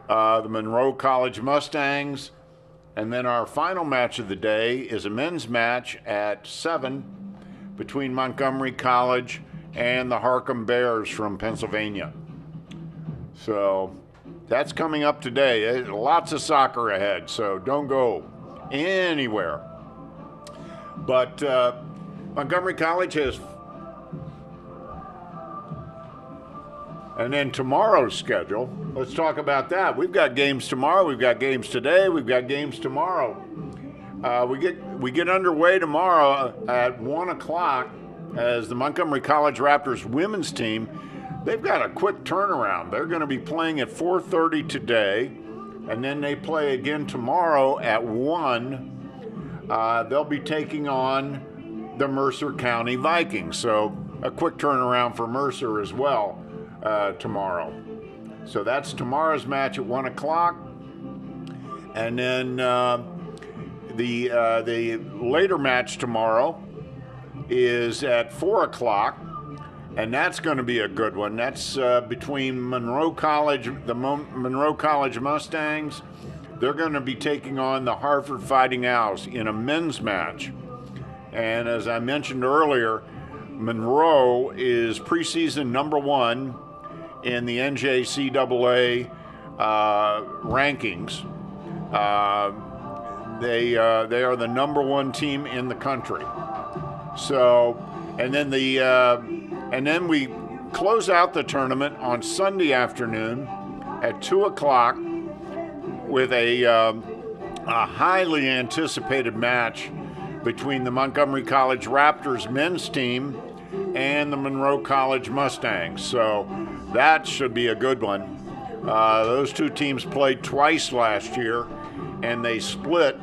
A: the Monroe College Mustangs. And then our final match of the day is a men's match at 7 between Montgomery College and the Harcum Bears from Pennsylvania. So that's coming up today. Lots of soccer ahead, so don't go anywhere. But Montgomery College has. And then tomorrow's schedule, let's talk about that. We've got games tomorrow, we've got games today, we've got games tomorrow. We get underway tomorrow at 1 o'clock as the Montgomery College Raptors women's team. They've got a quick turnaround. They're going to be playing at 4:30 today, and then they play again tomorrow at 1. They'll be taking on the Mercer County Vikings. So a quick turnaround for Mercer as well. Tomorrow. So that's tomorrow's match at 1 o'clock. And then the later match tomorrow is at 4 o'clock. And that's going to be a good one. That's between Monroe College, the Monroe College Mustangs. They're going to be taking on the Hartford Fighting Owls in a men's match. And as I mentioned earlier, Monroe is preseason number 1 in the NJCAA rankings. They are the number 1 team in the country. So, and then we close out the tournament on Sunday afternoon at 2 o'clock with a highly anticipated match between the Montgomery College Raptors men's team and the Monroe College Mustangs. So that should be a good one. Those two teams played twice last year, and they split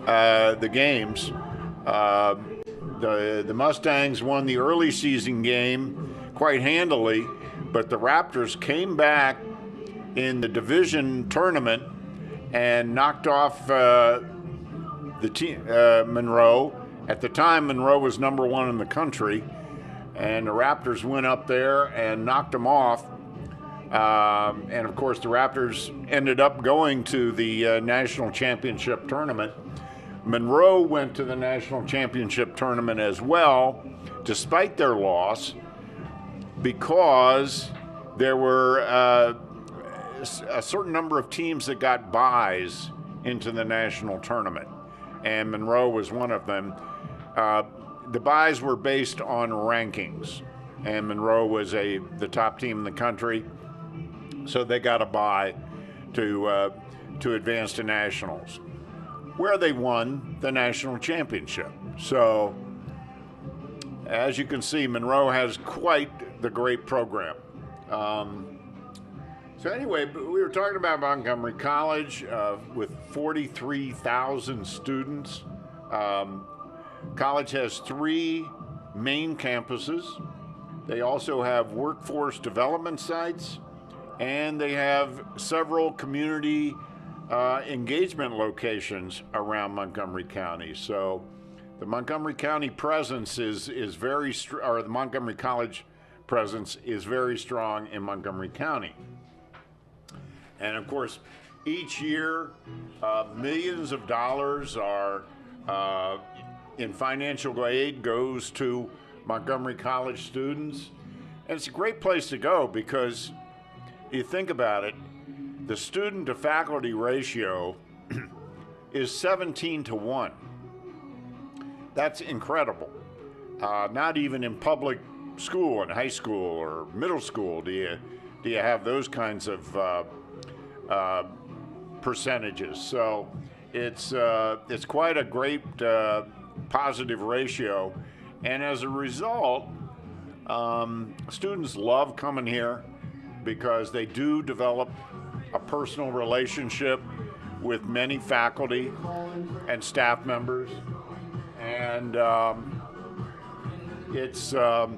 A: the games. The Mustangs won the early season game quite handily, but the Raptors came back in the division tournament and knocked off the team, Monroe. At the time, Monroe was number 1 in the country, and the Raptors went up there and knocked them off. And of course, the Raptors ended up going to the national championship tournament. Monroe went to the national championship tournament as well, despite their loss, because there were a certain number of teams that got byes into the national tournament, and Monroe was one of them. The byes were based on rankings, and Monroe was the top team in the country, so they got a bye to advance to nationals, where they won the national championship. So, as you can see, Monroe has quite the great program. So anyway, we were talking about Montgomery College with 43,000 students. College has 3 main campuses. They also have workforce development sites, and they have several community engagement locations around Montgomery County. So the Montgomery County presence is very or the Montgomery College presence is very strong in Montgomery County. And of course, each year, millions of dollars are in financial aid goes to Montgomery College students. And it's a great place to go because you think about it, the student to faculty ratio is 17-1. That's incredible. Not even in public school and high school or middle school do you have those kinds of percentages. So it's quite a great positive ratio, and as a result, students love coming here because they do develop a personal relationship with many faculty and staff members, and it's a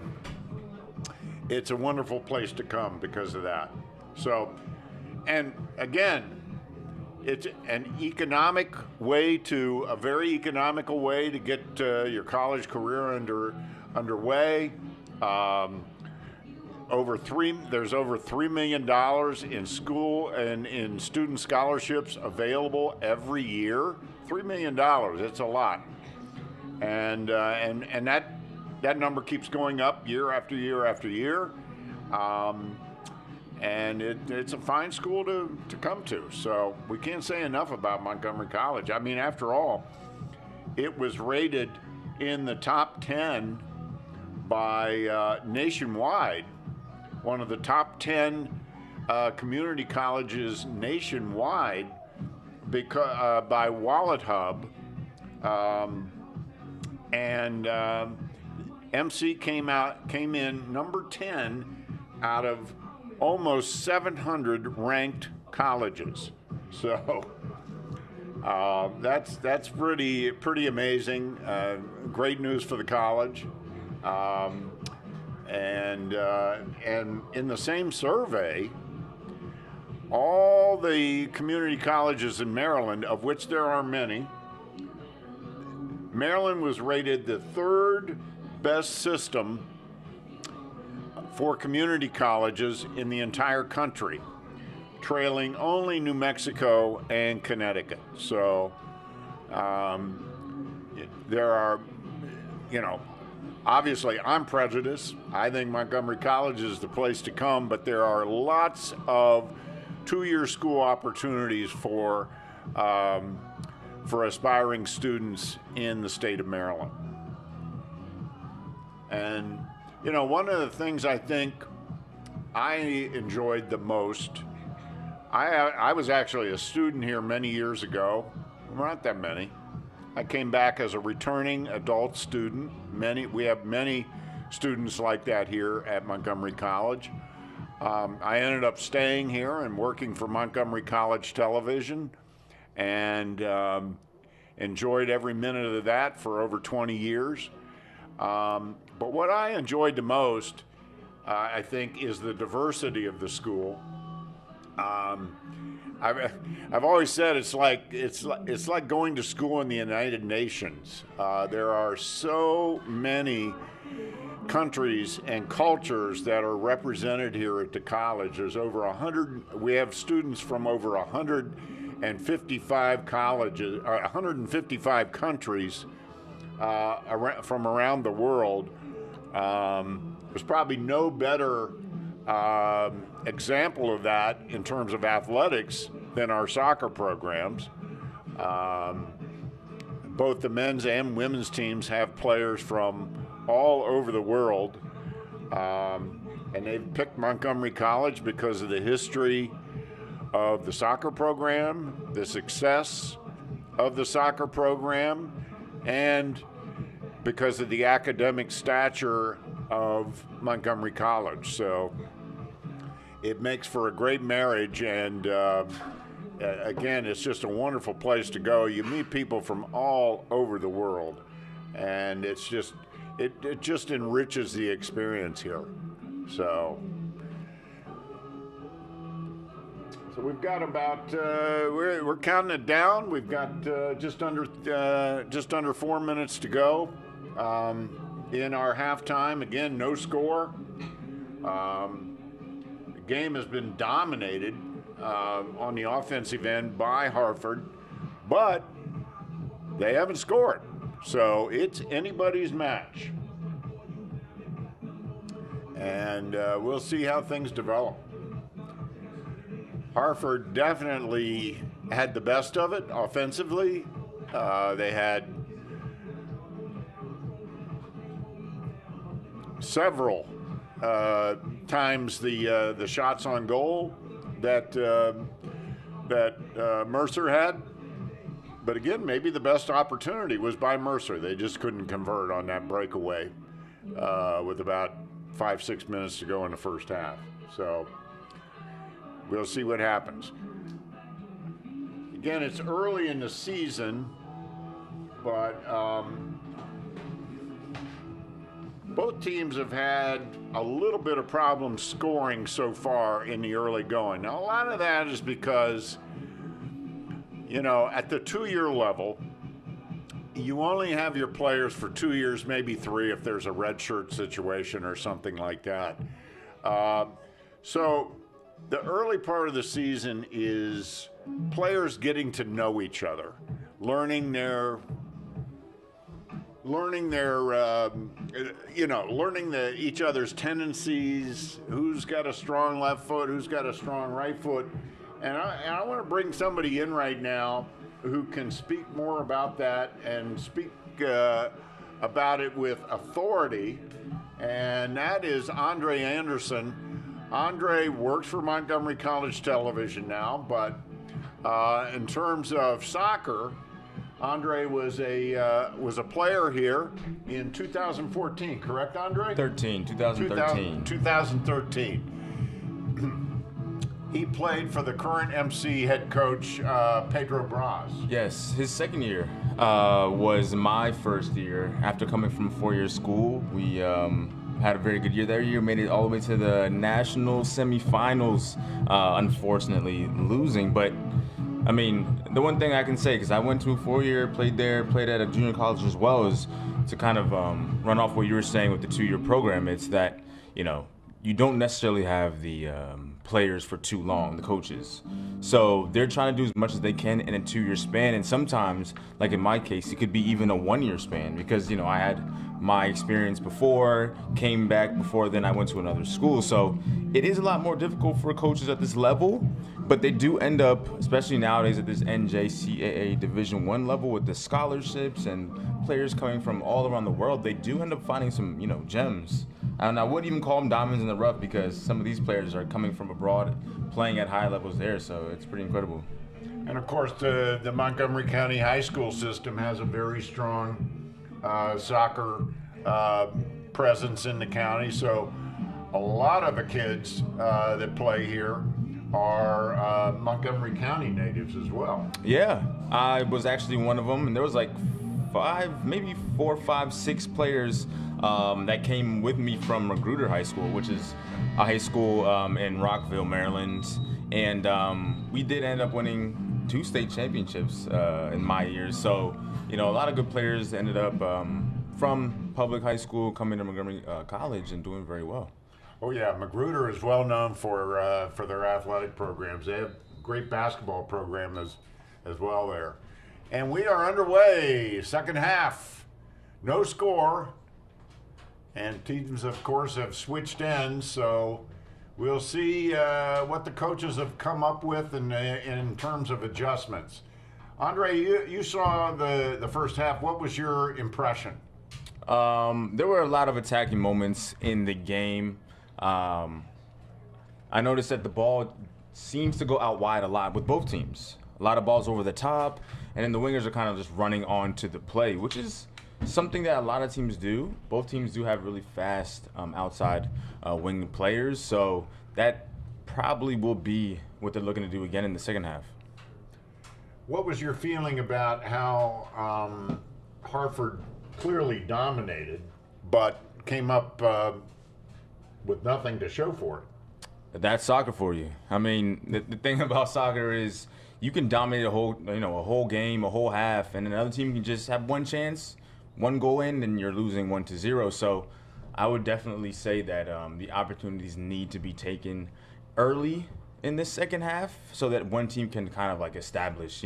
A: wonderful place to come because of that. So, and again, it's a very economical way to get your college career underway. There's over $3 million in school and in student scholarships available every year. $3 million, it's a lot. And that number keeps going up year after year after year. And it's a fine school to come to. So we can't say enough about Montgomery College. I mean, after all, it was rated in the top 10 by Nationwide, one of the top 10 community colleges nationwide by WalletHub. MC came in number 10 out of almost 700 ranked colleges. So that's pretty amazing. Great news for the college. And in the same survey, all the community colleges in Maryland, of which there are many, Maryland was rated the 3rd best system for community colleges in the entire country, trailing only New Mexico and Connecticut. So there are, obviously I'm prejudiced. I think Montgomery College is the place to come, but there are lots of 2-year school opportunities for aspiring students in the state of Maryland. And one of the things I think I enjoyed the most, I was actually a student here many years ago, not that many. I came back as a returning adult student. We have many students like that here at Montgomery College. I ended up staying here and working for Montgomery College Television, and enjoyed every minute of that for over 20 years. But what I enjoyed the most, I think, is the diversity of the school. I've always said it's like going to school in the United Nations. There are so many countries and cultures that are represented here at the college. There's over 100. We have students from over 100 and 55 colleges, 155 countries from around the world. There's probably no better example of that in terms of athletics than our soccer programs. Both the men's and women's teams have players from all over the world, and they've picked Montgomery College because of the history of the soccer program, the success of the soccer program, and because of the academic stature of Montgomery College. So it makes for a great marriage, and again, it's just a wonderful place to go. You meet people from all over the world, and it's just it just enriches the experience here. So we've got about we're counting it down. We've got just under 4 minutes to go in our halftime. Again, no score. The game has been dominated on the offensive end by Hartford, but they haven't scored. So it's anybody's match. And we'll see how things develop. Hartford definitely had the best of it offensively. They had several times the shots on goal that Mercer had. But again, maybe the best opportunity was by Mercer. They just couldn't convert on that breakaway with about 5-6 minutes to go in the first half. So we'll see what happens. Again, it's early in the season, but both teams have had a little bit of problems scoring so far in the early going. Now, a lot of that is because, you know, at the 2-year level, you only have your players for 2 years, maybe 3 if there's a redshirt situation or something like that. So the early part of the season is players getting to know each other, learning each other's tendencies, who's got a strong left foot, who's got a strong right foot. And I want to bring somebody in right now who can speak more about that and speak about it with authority, and that is Andre Anderson. Andre works for Montgomery College Television now, but in terms of soccer, Andre was a player here in 2014, correct, Andre?
C: 2013.
A: 2013. He played for the current MC head coach, Pedro Braz.
C: Yes, his second year was my first year. After coming from a 4-year school, we had a very good year that year, made it all the way to the national semifinals, unfortunately losing. But, I mean, the one thing I can say, because I went to a 4-year, played at a junior college as well, is to kind of run off what you were saying with the 2-year program. It's that, you know, you don't necessarily have the players for too long, the coaches. So they're trying to do as much as they can in a 2-year span. And sometimes, like in my case, it could be even a 1-year span because, you know, I had my experience before, came back before, then I went to another school. So it is a lot more difficult for coaches at this level, but they do end up, especially nowadays at this NJCAA Division I level with the scholarships and players coming from all around the world, they do end up finding some, you know, gems. And I wouldn't even call them diamonds in the rough because some of these players are coming from abroad, playing at high levels there, so it's pretty incredible.
A: And of course, the Montgomery County high school system has a very strong soccer presence in the county, so a lot of the kids that play here are Montgomery County natives as well.
C: Yeah, I was actually one of them, and there was like 5, maybe 4, 5, 6 players that came with me from Magruder High School, which is a high school in Rockville, Maryland. And we did end up winning 2 state championships in my years. So, you know, a lot of good players ended up from public high school coming to Montgomery College and doing very well.
A: Oh yeah, Magruder is well known for their athletic programs. They have a great basketball program as well there. And we are underway. Second half. No score. And teams, of course, have switched ends. So we'll see what the coaches have come up with in terms of adjustments. Andre, you saw the first half. What was your impression?
C: There were a lot of attacking moments in the game. I noticed that the ball seems to go out wide a lot with both teams. A lot of balls over the top, and then the wingers are kind of just running onto the play, which is something that a lot of teams do. Both teams do have really fast outside wing players, so that probably will be what they're looking to do again in the second half.
A: What was your feeling about how Hartford clearly dominated, but came up with nothing to show for it?
C: That's soccer for you. I mean, the thing about soccer is you can dominate a whole game, a whole half, and another team can just have one chance, one goal in, and you're losing 1-0. So I would definitely say that the opportunities need to be taken early in this second half so that one team can kind of like establish,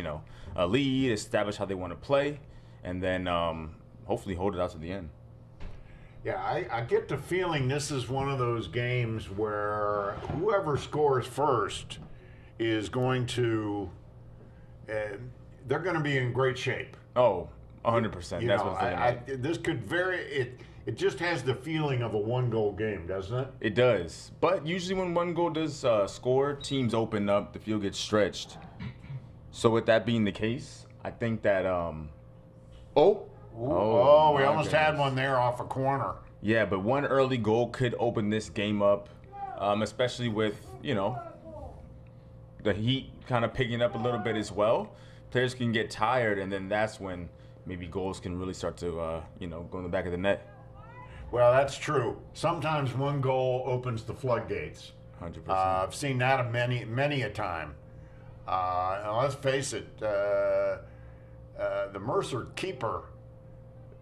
C: a lead, establish how they want to play, and then hopefully hold it out to the end.
A: Yeah, I get the feeling this is one of those games where whoever scores first is going to, they're going to be in great shape.
C: Oh, 100%. That's what I'm saying.
A: This could it just has the feeling of a one-goal game, doesn't it?
C: It does. But usually when one goal does score, teams open up, the field gets stretched. So with that being the case, I think that
A: we almost had
C: goodness.
A: one there off a corner.
C: Yeah, but one early goal could open this game up, especially with, the heat kind of picking up a little bit as well. Players can get tired, and then that's when maybe goals can really start to, go in the back of the net.
A: Well, that's true. Sometimes one goal opens the floodgates.
C: 100%.
A: I've seen that many a time. And let's face it, the Mercer keeper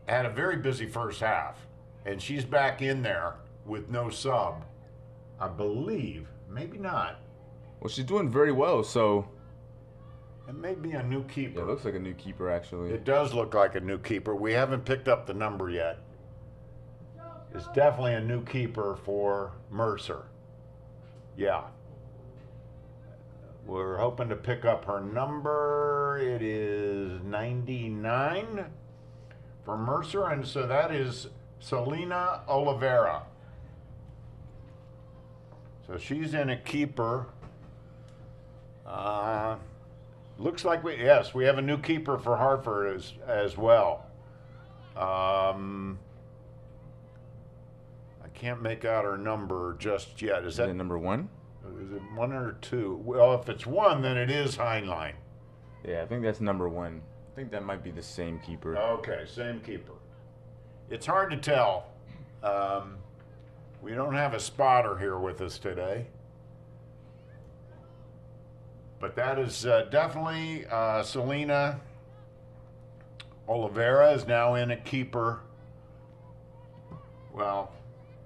A: had a very busy first half, and she's back in there with no sub, I believe. Maybe not.
C: Well, she's doing very well, so
A: It may be a new keeper.
C: yeah, it looks like a new keeper, actually.
A: It does look like a new keeper. We haven't picked up the number yet. It's definitely a new keeper for Mercer. Yeah. We're hoping to pick up her number. It is 99 for Mercer, and so that is Selena Oliveira. So she's in a keeper. Looks like we have a new keeper for Hartford as well. I can't make out her number just yet.
C: Is that number 1?
A: Is it 1 or 2? Well, if it's 1, then it is Heinlein.
C: Yeah, I think that's number 1. I think that might be the same keeper.
A: Okay, same keeper. It's hard to tell. We don't have a spotter here with us today. But that is definitely Selena Oliveira is now in at keeper. Well,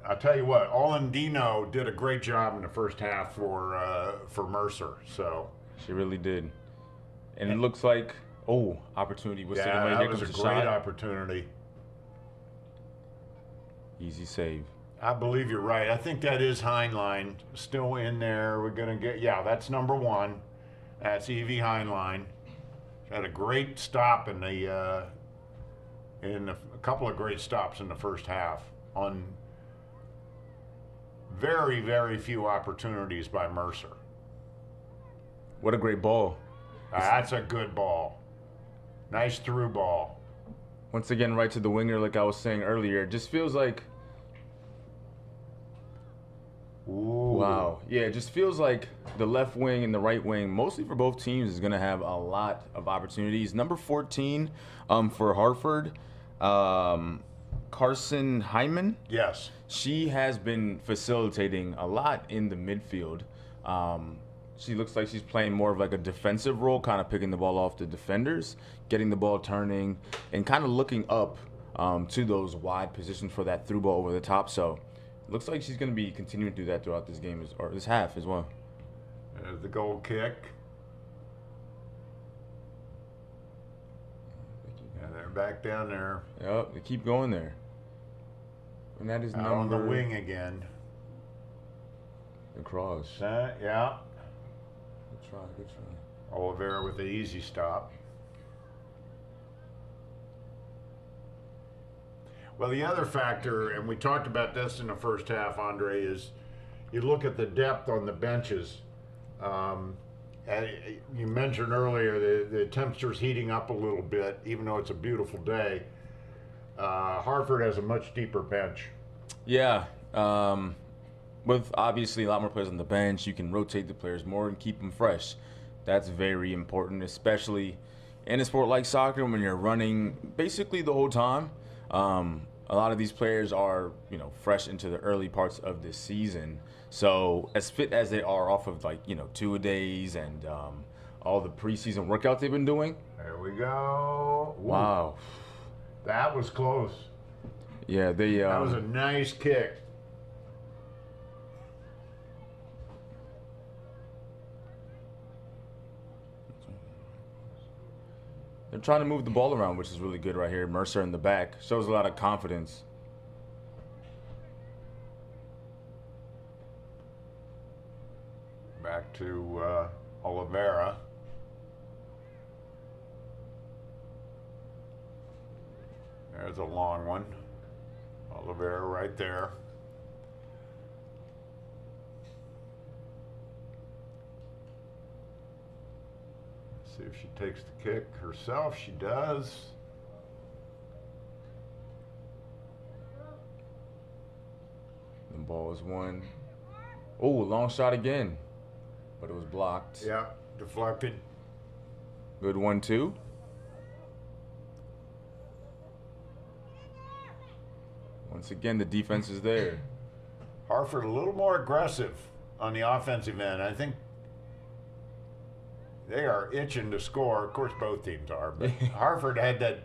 A: I'll tell you what, Olandino did a great job in the first half for Mercer. So
C: She really did. And it looks like, opportunity was taken away.
A: that
C: Here
A: was
C: comes
A: a
C: the
A: great
C: shot.
A: opportunity.
C: Easy save.
A: I believe you're right. I think that is Heinlein still in there. We're gonna get that's number 1. That's Evie Heinlein. Had a great stop in a couple of great stops in the first half on very, very few opportunities by Mercer.
C: What a great ball.
A: That's a good ball. Nice through ball.
C: Once again, right to the winger, like I was saying earlier. It just feels like, wow. Yeah, it just feels like the left wing and the right wing, mostly for both teams, is going to have a lot of opportunities. Number 14 for Hartford, Carson Hyman.
A: Yes.
C: She has been facilitating a lot in the midfield. She looks like she's playing more of like a defensive role, kind of picking the ball off the defenders, getting the ball turning, and kind of looking up to those wide positions for that through ball over the top. So it looks like she's going to be continuing to do that throughout this game, or this half as well.
A: There's the goal kick. back down there.
C: Yep, they keep going there. And that is
A: Out
C: number...
A: on the wing again.
C: The cross.
A: Yeah.
C: Good try, good try.
A: Oliveira with the easy stop. Well, the other factor, and we talked about this in the first half, Andre, is you look at the depth on the benches. And you mentioned earlier the temperature's heating up a little bit, even though it's a beautiful day. Hartford has a much deeper bench.
C: Yeah. With obviously a lot more players on the bench, you can rotate the players more and keep them fresh. That's very important, especially in a sport like soccer when you're running basically the whole time. A lot of these players are, fresh into the early parts of this season. So as fit as they are off of 2-a-days and all the preseason workouts they've been doing.
A: There we go. Ooh,
C: wow.
A: That was close.
C: Yeah,
A: that was a nice kick.
C: They're trying to move the ball around, which is really good right here. Mercer in the back. Shows a lot of confidence.
A: Back to Oliveira. There's a long one. Oliveira right there. See if she takes the kick herself. She does.
C: The ball is won. Oh, long shot again. But it was blocked.
A: Yeah, deflected.
C: Good 1-2. Once again, the defense is there.
A: Hartford a little more aggressive on the offensive end. I think they are itching to score. Of course, both teams are. But Hartford had that,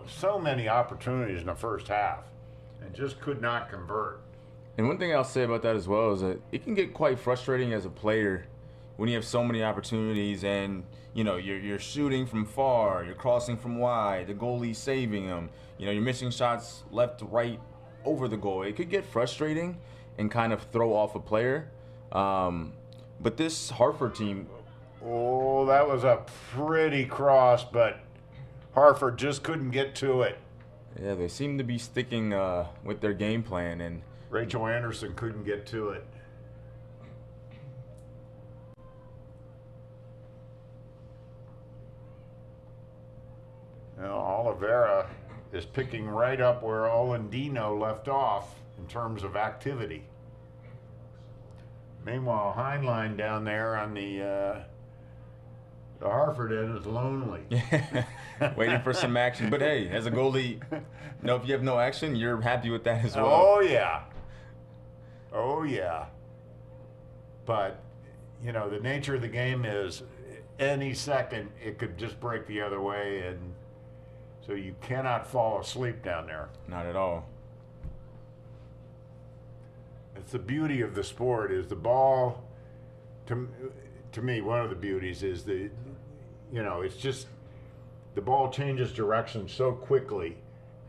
A: so many opportunities in the first half and just could not convert.
C: And one thing I'll say about that as well is that it can get quite frustrating as a player when you have so many opportunities and, you're shooting from far, you're crossing from wide, the goalie's saving them, you're missing shots left, right, over the goal. It could get frustrating and kind of throw off a player. But this Hartford team...
A: Oh, that was a pretty cross, but Hartford just couldn't get to it.
C: Yeah, they seem to be sticking with their game plan, and
A: Rachel Anderson couldn't get to it. Now, Oliveira is picking right up where Olandino left off in terms of activity. Meanwhile, Heinlein down there on the Hartford end is lonely.
C: waiting for some action. But hey, as a goalie, if you have no action, you're happy with that as well.
A: Oh, yeah. Oh, yeah. But, the nature of the game is any second it could just break the other way, and so you cannot fall asleep down there.
C: Not at all.
A: It's the beauty of the sport is the ball, to me, one of the beauties is it's just the ball changes direction so quickly,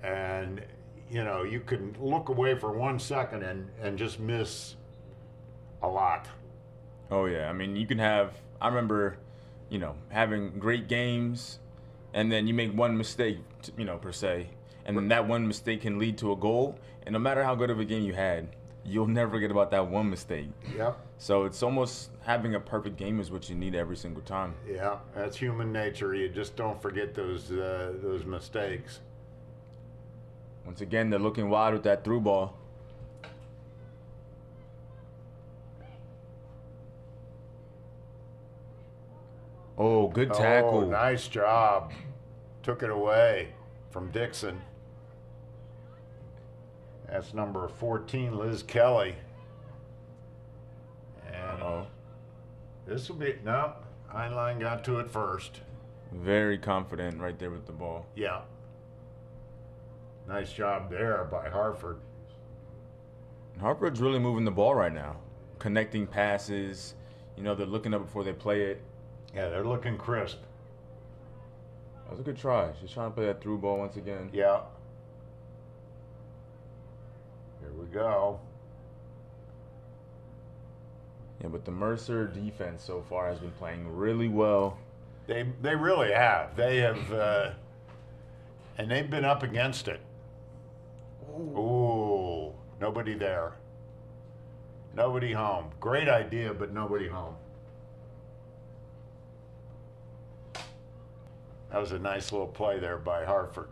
A: and, you can look away for 1 second and just miss a lot.
C: Oh, yeah. I mean, you can have, I remember, having great games, and then you make one mistake, per se, and then that one mistake can lead to a goal, and no matter how good of a game you had, you'll never forget about that one mistake.
A: Yep.
C: So it's almost having a perfect game is what you need every single time.
A: Yeah, that's human nature. You just don't forget those mistakes.
C: Once again, they're looking wide with that through ball. Oh, good tackle.
A: Oh, nice job. Took it away from Dixon. That's number 14, Liz Kelly. And this will be, no, Heinlein got to it first.
C: Very confident right there with the ball.
A: Yeah. Nice job there by Hartford.
C: Hartford's really moving the ball right now. Connecting passes. They're looking up before they play it.
A: Yeah, they're looking crisp.
C: That was a good try. She's trying to play that through ball once again.
A: Yeah. Here we go.
C: Yeah, but the Mercer defense so far has been playing really well.
A: They really have. They have, and they've been up against it. Ooh, nobody there. Nobody home. Great idea, but nobody home. That was a nice little play there by Hartford.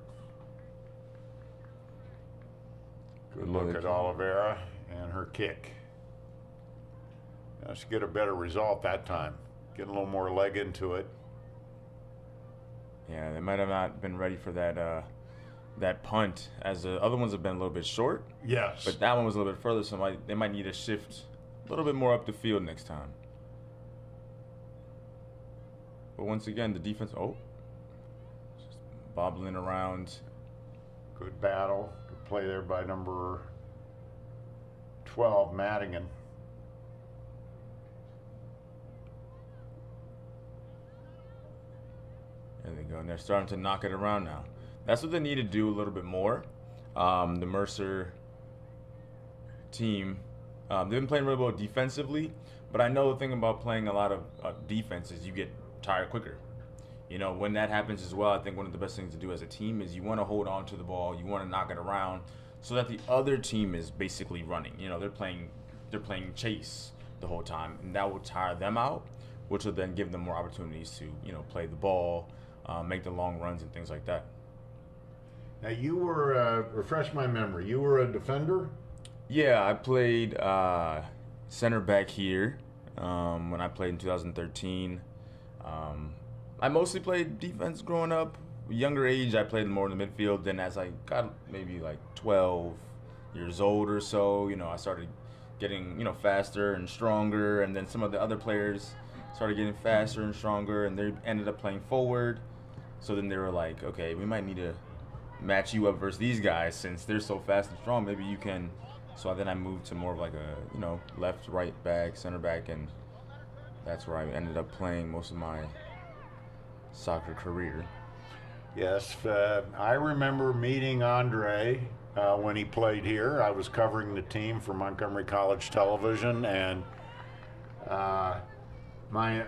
A: Good look at Oliveira and her kick. Let's get a better result that time. Get a little more leg into it.
C: Yeah, they might have not been ready for that that punt, as the other ones have been a little bit short.
A: Yes.
C: But that one was a little bit further, so they might need to shift a little bit more up the field next time. But once again, the defense, just bobbling around.
A: Good battle. Good play there by number 12, Madigan.
C: There they go, and they're starting to knock it around now. That's what they need to do a little bit more. The Mercer team, they've been playing really well defensively, but I know the thing about playing a lot of defense is you get tired quicker. You know, when that happens as well, I think one of the best things to do as a team is you want to hold on to the ball, you want to knock it around, so that the other team is basically running. You know, they're playing chase the whole time, and that will tire them out, which will then give them more opportunities to, you know, play the ball, make the long runs and things like that.
A: Now you were, refresh my memory, you were a defender?
C: Yeah, I played center back here when I played in 2013. I mostly played defense growing up. Younger age, I played more in the midfield. Then as I got maybe like 12 years old or so, you know, I started getting, you know, faster and stronger. And then some of the other players started getting faster and stronger, and they ended up playing forward. So then they were like, okay, we might need to match you up versus these guys since they're so fast and strong. Maybe you can. So then I moved to more of like a, you know, left, right back, center back, and that's where I ended up playing most of my soccer career.
A: Yes, I remember meeting Andre when he played here. I was covering the team for Montgomery College Television, and my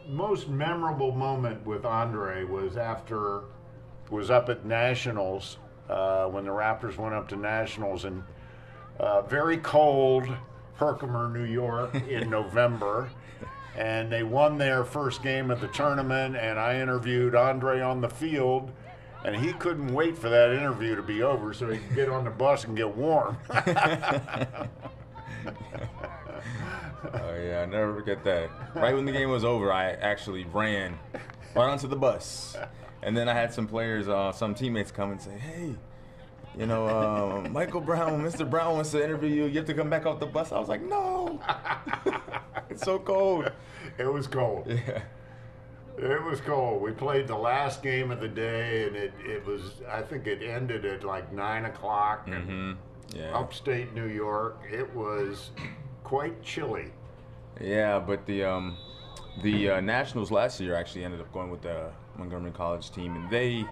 A: most memorable moment with Andre was up at Nationals when the Raptors went up to Nationals in very cold Herkimer, New York in November. And they won their first game of the tournament, and I interviewed Andre on the field, and he couldn't wait for that interview to be over so he could get on the bus and get warm.
C: Oh yeah, I never forget that. Right when the game was over, I actually ran right onto the bus, and then I had some players, some teammates come and say, "Hey, you know, Michael Brown, Mr. Brown wants to interview you. You have to come back off the bus." I was like, "No, it's so cold."
A: It was cold.
C: Yeah.
A: It was cold. We played the last game of the day, and it was, I think it ended at like 9 o'clock.
C: Mm-hmm. Yeah.
A: Upstate New York. It was quite chilly.
C: Yeah, but the Nationals last year actually ended up going with the Montgomery College team, and they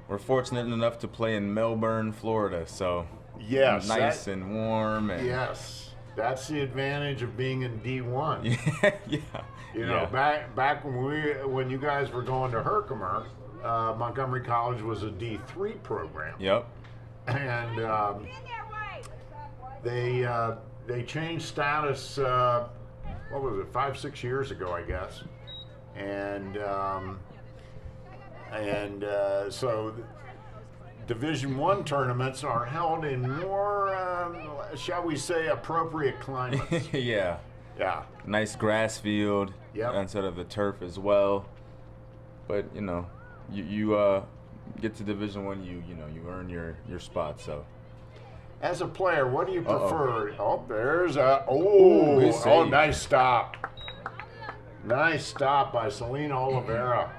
C: were fortunate enough to play in Melbourne, Florida. So
A: yes,
C: nice and warm. And
A: yes. That's the advantage of being in D1.
C: Yeah.
A: You know, back when you guys were going to Herkimer, Montgomery College was a D3 program.
C: Yep.
A: And they changed status. What was it? 5-6 years ago, I guess. And so Division I tournaments are held in more, shall we say, appropriate climates.
C: Yeah.
A: Yeah.
C: Nice grass field.
A: Yep.
C: Instead of the turf as well. But you know, you get to Division I, you earn your spot. So.
A: As a player, what do you prefer? Oh, there's
C: Good save.
A: Nice stop. Nice stop by Selena Oliveira.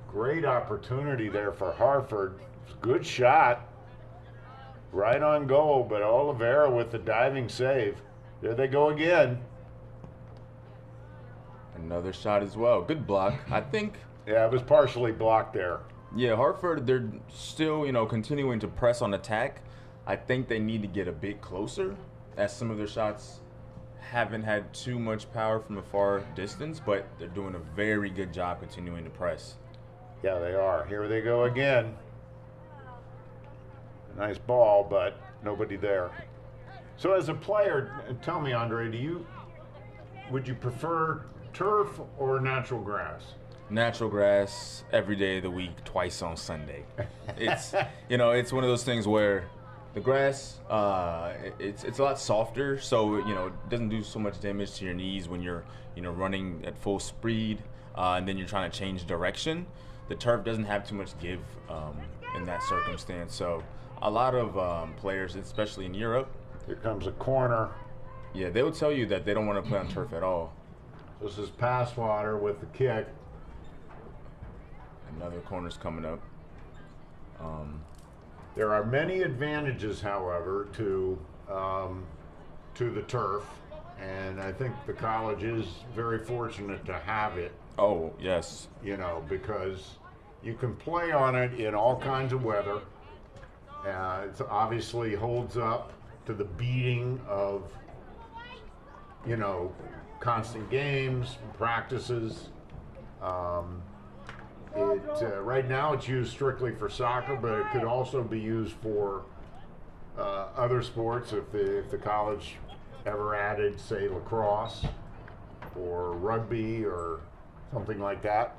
A: Great opportunity there for Hartford. Good shot. Right on goal, but Oliveira with the diving save. There they go again.
C: Another shot as well. Good block. I think,
A: Yeah, it was partially blocked there.
C: yeah, Hartford, they're still, continuing to press on attack. I think they need to get a bit closer, as some of their shots haven't had too much power from a far distance, but they're doing a very good job continuing to press.
A: Yeah, they are. Here they go again. Nice ball, but nobody there. So as a player, tell me, Andre, would you prefer turf or natural grass?
C: Natural grass every day of the week, twice on Sunday. It's it's one of those things where the grass it's a lot softer, so it doesn't do so much damage to your knees when you're running at full speed, and then you're trying to change direction. The turf doesn't have too much give in that circumstance. So a lot of players, especially in Europe,
A: Here comes a corner.
C: yeah, they will tell you that they don't want to play on turf at all.
A: This is Passwater with the kick.
C: Another corner's coming up.
A: There are many advantages, however, to the turf, and I think the college is very fortunate to have it.
C: Oh, yes.
A: Because you can play on it in all kinds of weather. It obviously holds up to the beating of, constant games, practices. Right now it's used strictly for soccer, but it could also be used for other sports if the college ever added, say, lacrosse or rugby or something like that.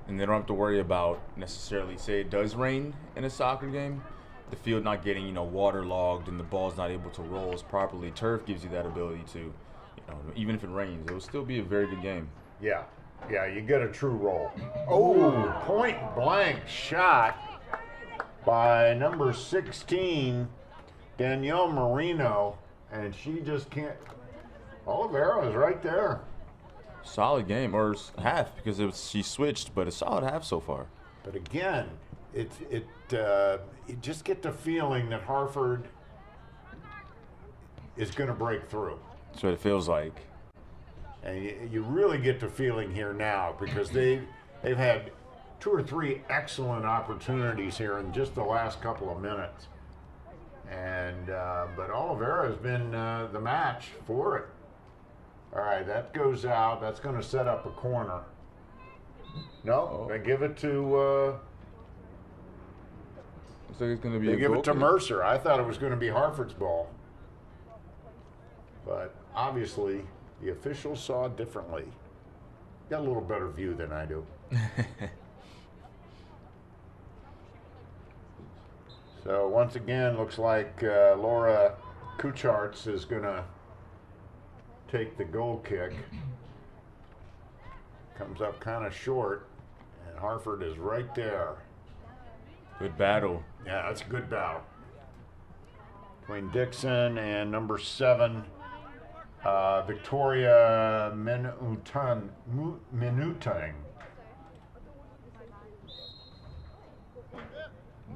C: And they don't have to worry about necessarily, say it does rain in a soccer game, the field not getting, waterlogged and the ball's not able to roll as properly. Turf gives you that ability to, even if it rains, it will still be a very good game.
A: Yeah, you get a true roll. Oh, point blank shot by number 16, Danielle Marino, and she just can't. Oliveira is right there.
C: Solid game, or half, because she switched, but a solid half so far.
A: But again, you just get the feeling that Hartford is going to break through.
C: That's what it feels like.
A: And you really get the feeling here now because they've had 2 or 3 excellent opportunities here in just the last couple of minutes. And but Oliveira has been the match for it. All right, that goes out. That's going to set up a corner. No, they give it to.
C: Looks like it's going to be.
A: They
C: a
A: give
C: goal
A: it to
C: kick.
A: Mercer. I thought it was going to be Hartford's ball, but obviously the officials saw it differently. Got a little better view than I do. So once again, looks like Laura Kucharts is going to take the goal kick. Comes up kind of short, and Hartford is right there.
C: Good battle.
A: Yeah, that's a good battle between Dixon and number 7, Victoria Minutang.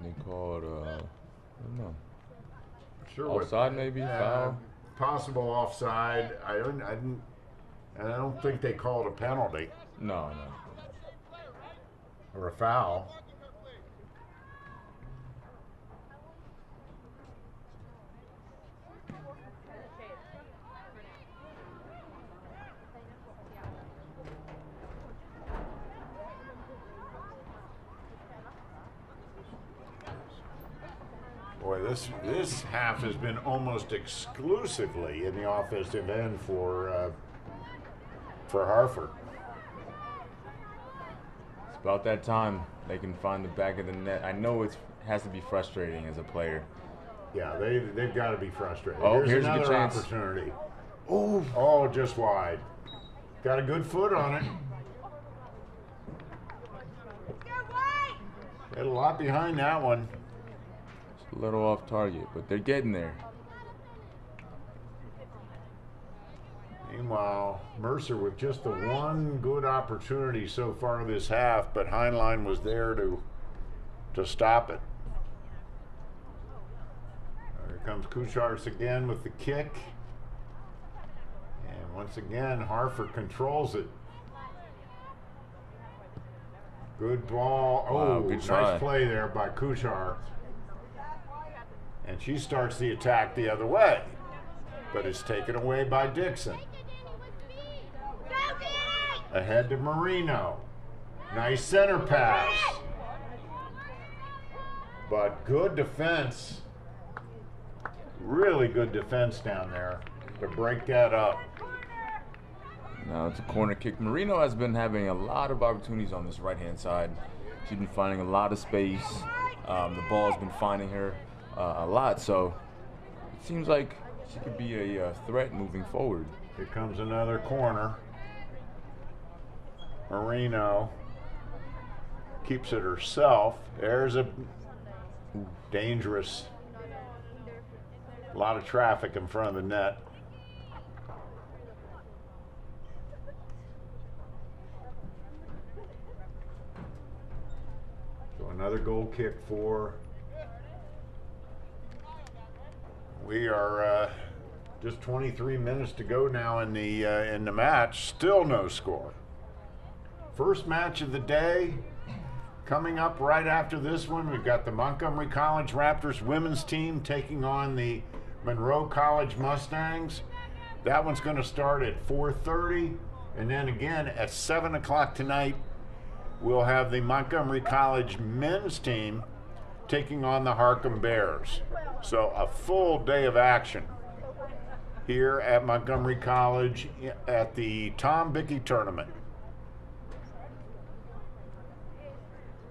C: They called, I don't know.
A: Sure,
C: Offside maybe? Foul?
A: Possible offside. I don't think they called a penalty
C: No.
A: or a foul. Boy, this half has been almost exclusively in the offensive end for Hartford.
C: It's about that time they can find the back of the net. I know it has to be frustrating as a player.
A: Yeah, they've got to be frustrated.
C: Oh, here's a good
A: another
C: chance.
A: opportunity. Oh, just wide. Got a good foot on it. Had a lot behind that one.
C: It's a little off target, but they're getting there.
A: Meanwhile, Mercer with just the one good opportunity so far this half, but Heinlein was there to stop it. Here comes Kucharts again with the kick. And once again, Hartford controls it. Good ball.
C: Wow,
A: Oh,
C: good try.
A: nice play there by Kuchar. And she starts the attack the other way, but it's taken away by Dixon. Ahead to Marino. Nice center pass. But good defense. Really good defense down there to break that up.
C: Now it's a corner kick. Marino has been having a lot of opportunities on this right-hand side. She's been finding a lot of space. The ball's been finding her a lot, so it seems like she could be a threat moving forward.
A: Here comes another corner. Marino keeps it herself. There's a dangerous, a lot of traffic in front of the net. So another goal kick for. We are just 23 minutes to go now in the match. Still no score. First match of the day. Coming up right after this one, we've got the Montgomery College Raptors women's team taking on the Monroe College Mustangs. That one's going to start at 4:30, and then again at 7 o'clock tonight, we'll have the Montgomery College men's team taking on the Harcum Bears. So a full day of action here at Montgomery College at the Tom Bickey Tournament.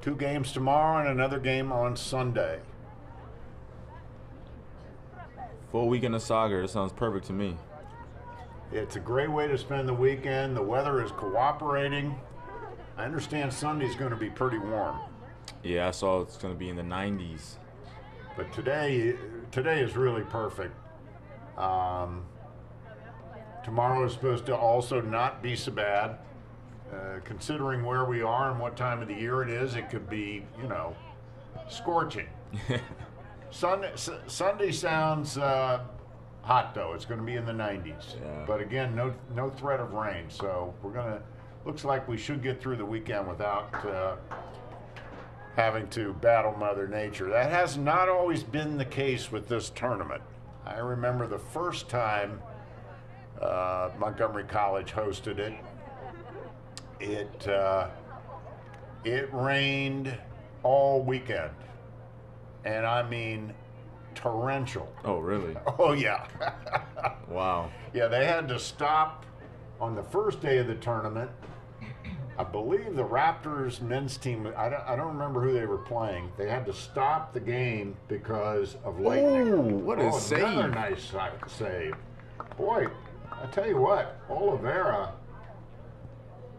A: 2 games tomorrow and another game on Sunday.
C: Full weekend of soccer. It sounds perfect to me.
A: It's a great way to spend the weekend. The weather is cooperating. I understand Sunday's going to be pretty warm.
C: Yeah, I saw it's going to be in the 90s.
A: But today is really perfect. Tomorrow is supposed to also not be so bad. Considering where we are and what time of the year it is, it could be, scorching. Sunday sounds hot though. It's going to be in the 90s.
C: Yeah.
A: But again, no threat of rain. So looks like we should get through the weekend without having to battle Mother Nature. That has not always been the case with this tournament. I remember the first time Montgomery College hosted it. It rained all weekend, and I mean torrential.
C: Oh, really?
A: Oh yeah.
C: Wow.
A: Yeah, they had to stop on the first day of the tournament. I believe the Raptors men's team, I don't remember who they were playing. They had to stop the game because of lightning.
C: Ooh, what a
A: Another
C: save.
A: nice save. Boy, I tell you what, Oliveira,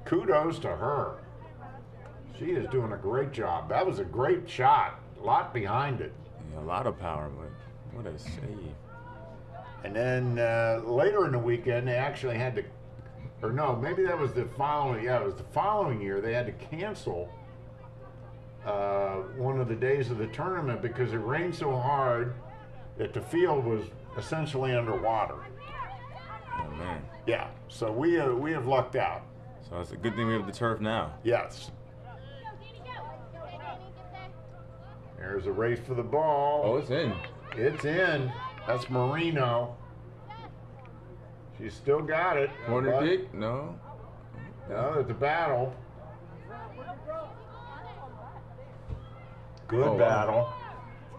A: kudos to her. She is doing a great job. That was a great shot. A lot behind it.
C: Yeah, a lot of power, but what a save.
A: And then later in the weekend, they actually had to, or no, maybe that was the following, it was the following year, they had to cancel one of the days of the tournament because it rained so hard that the field was essentially underwater.
C: Oh, man.
A: Yeah, so we have lucked out.
C: So it's a good thing we have the turf now.
A: Yes. There's a race for the ball.
C: Oh, it's in.
A: It's in. That's Marino. She's still got it.
C: Corner
A: but-
C: kick? No.
A: No, it's a battle. Good
C: Oh, wow.
A: battle.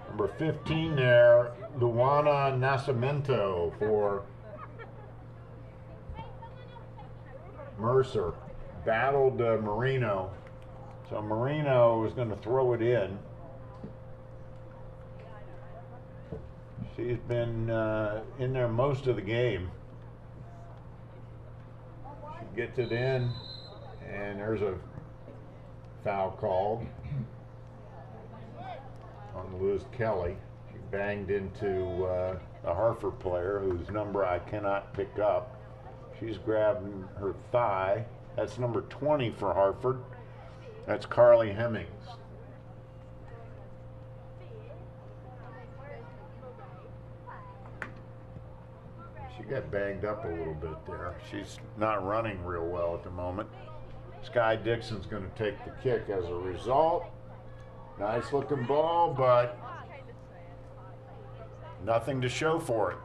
A: Number 15 there, Luana Nascimento for Mercer. Battled Marino. So Marino is going to throw it in. She's been in there most of the game. She gets it in, and there's a foul called on Liz Kelly. She banged into a Hartford player whose number I cannot pick up. She's grabbing her thigh. That's number 20 for Hartford. That's Carly Hemmings. She got banged up a little bit there. She's not running real well at the moment. Sky Dixon's going to take the kick as a result. Nice looking ball, but nothing to show for it.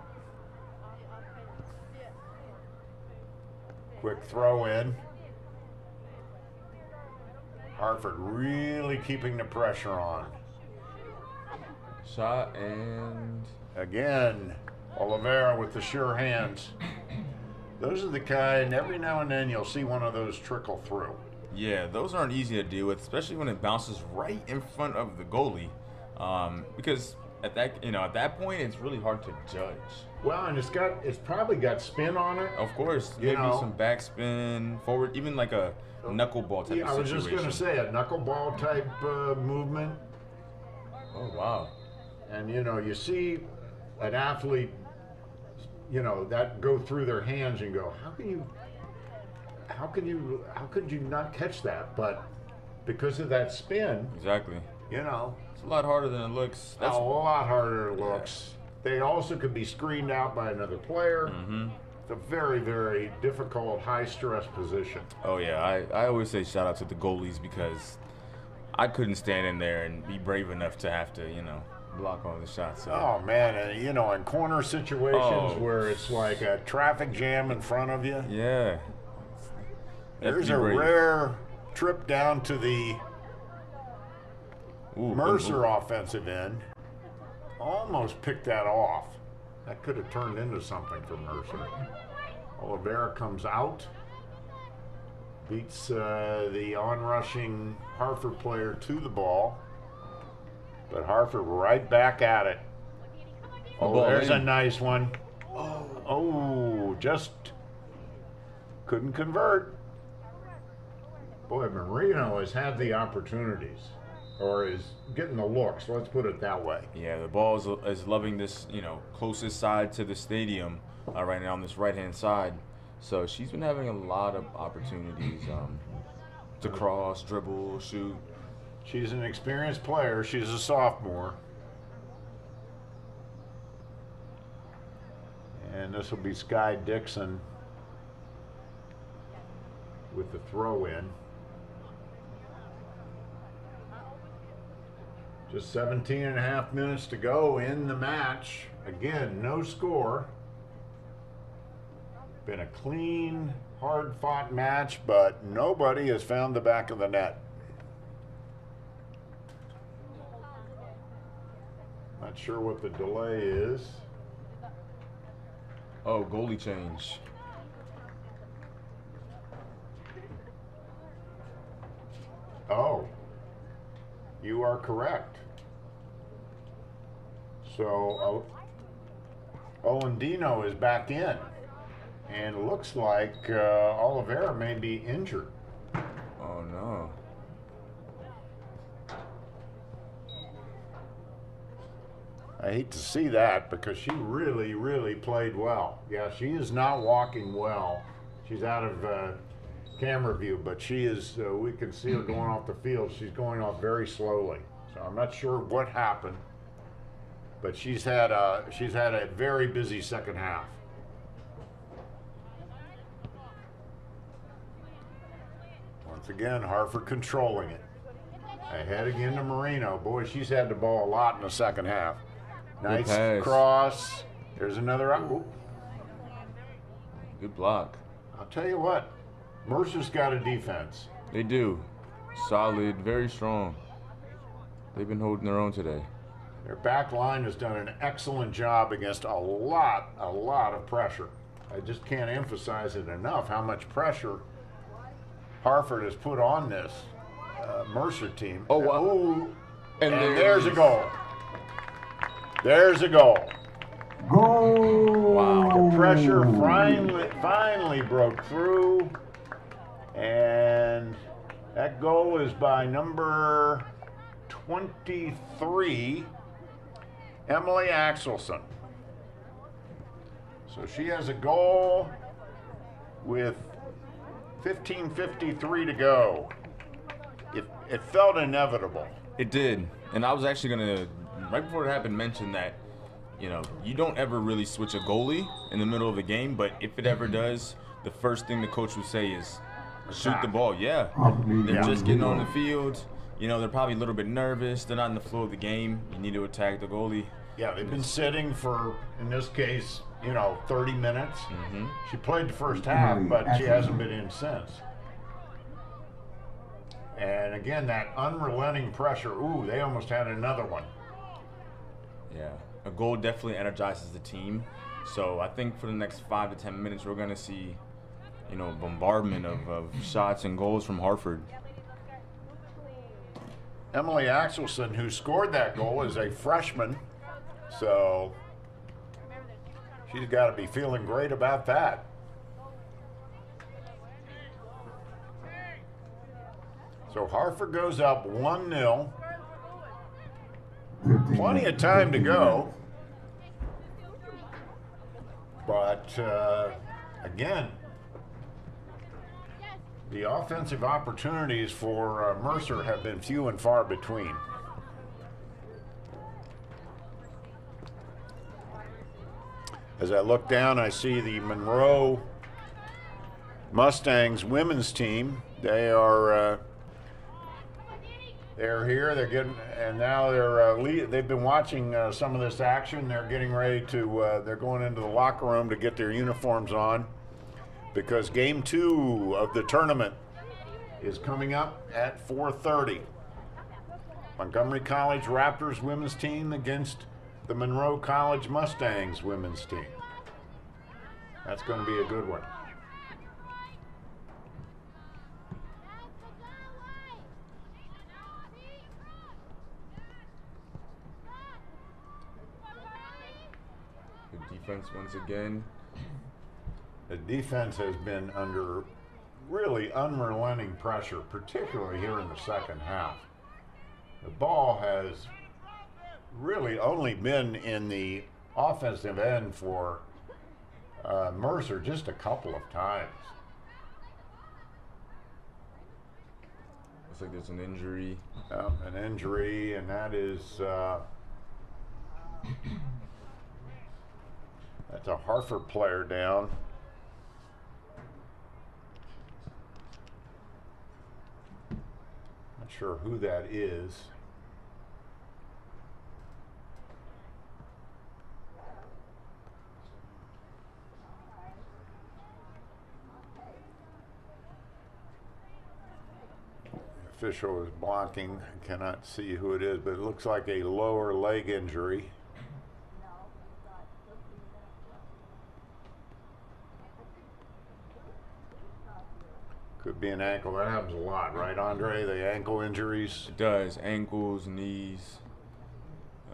A: Quick throw in. Hartford really keeping the pressure on.
C: Shot and
A: Again, Oliveira with the sure hands. Those are the kind, every now and then you'll see one of those trickle through.
C: yeah, those aren't easy to deal with, especially when it bounces right in front of the goalie. Because at that point, it's really hard to judge.
A: Well, and it's probably got spin on it.
C: Of course,
A: You
C: maybe
A: know.
C: some backspin, forward, even like a knuckleball type
A: Yeah, I
C: of
A: was just
C: situation.
A: going to say a knuckleball type movement.
C: Oh wow.
A: And you see an athlete, that go through their hands and go, how could you not catch that? But because of that spin,
C: Exactly.
A: it's
C: It's a lot harder than it looks.
A: a lot harder it looks. They also could be screened out by another player.
C: Mm-hmm.
A: It's a very, very difficult, high stress position.
C: Oh yeah, I always say shout out to the goalies because I couldn't stand in there and be brave enough to have to, block all the shots. So.
A: Oh man, and in corner situations
C: Oh.
A: where it's like a traffic jam in front of you.
C: Yeah.
A: There's a
C: Have to be brave.
A: rare trip down to the
C: Ooh,
A: Mercer offensive end. Almost picked that off. That could have turned into something for Mercer. Oliveira comes out, beats the onrushing Hartford player to the ball, but Hartford right back at it. Oh,
C: ball
A: there's
C: in.
A: a nice one. Oh, just couldn't convert. Boy, Marino has had the opportunities, or is getting the looks. Let's put it that way.
C: Yeah, the ball is loving this, closest side to the stadium right now on this right-hand side. So she's been having a lot of opportunities to cross, dribble, shoot.
A: She's an experienced player. She's a sophomore. And this will be Sky Dixon with the throw in. Just 17 and a half minutes to go in the match. Again, no score. Been a clean, hard-fought match, but nobody has found the back of the net. Not sure what the delay is.
C: Oh, goalie change.
A: Oh, you are correct. So Olandino is back in, and it looks like Oliveira may be injured.
C: Oh no.
A: I hate to see that because she really, really played well. Yeah, she is not walking well. She's out of camera view, but she is, we can see her going off the field. She's going off very slowly. So I'm not sure what happened, but she's had a very busy second half. Once again, Hartford controlling it. Ahead again to Marino. Boy, she's had the ball a lot in the second half. Nice
C: pass.
A: cross. There's another. Ooh.
C: Good block.
A: I'll tell you what, Mercer's got a defense.
C: They do. Solid, very strong. They've been holding their own today.
A: Their back line has done an excellent job against a lot of pressure. I just can't emphasize it enough how much pressure Hartford has put on this Mercer team.
C: Oh, wow.
A: Ooh,
C: And
A: and
C: there
A: there's
C: it
A: a
C: is.
A: goal. There's a goal.
B: Goal!
C: Wow.
A: The pressure finally broke through, and that goal is by number 23, Emily Axelson. So she has a goal with 15:53 to go. It felt inevitable.
C: It did. And I was actually going to, right before it happened, mention that, you don't ever really switch a goalie in the middle of the game, but if it ever does, the first thing the coach would say is, shoot the ball. Yeah, they're just getting on the field. You know, they're probably a little bit nervous. They're not in the flow of the game. You need to attack the goalie.
A: Yeah, they've been sitting for, in this case, 30 minutes. She played the first half, but she hasn't been in since. And again, that unrelenting pressure. Ooh, they almost had another one.
C: Yeah, a goal definitely energizes the team. So I think for the next 5 to 10 minutes, we're going to see, bombardment of shots and goals from Hartford.
A: Emily Axelson, who scored that goal, is a freshman. So she's got to be feeling great about that. So Hartford goes up 1-0. Plenty of time to go. But again, the offensive opportunities for Mercer have been few and far between. As I look down, I see the Monroe Mustangs women's team. They're here. They're getting, and now they've been watching some of this action. They're getting ready to. They're going into the locker room to get their uniforms on, because game 2 of the tournament is coming up at 4:30. Montgomery College Raptors women's team against the Monroe College Mustangs women's team. That's going to be a good one.
C: Good defense once again.
A: The defense has been under really unrelenting pressure, particularly here in the second half. The ball has really only been in the offensive end for Mercer just a couple of times.
C: Looks like there's an injury.
A: An injury, and that is that's a Hartford player down. Not sure who that is. Official is blocking. I cannot see who it is, but it looks like a lower leg injury. Could be an ankle. That happens a lot, right, Andre? The ankle injuries.
C: It does. Ankles, knees.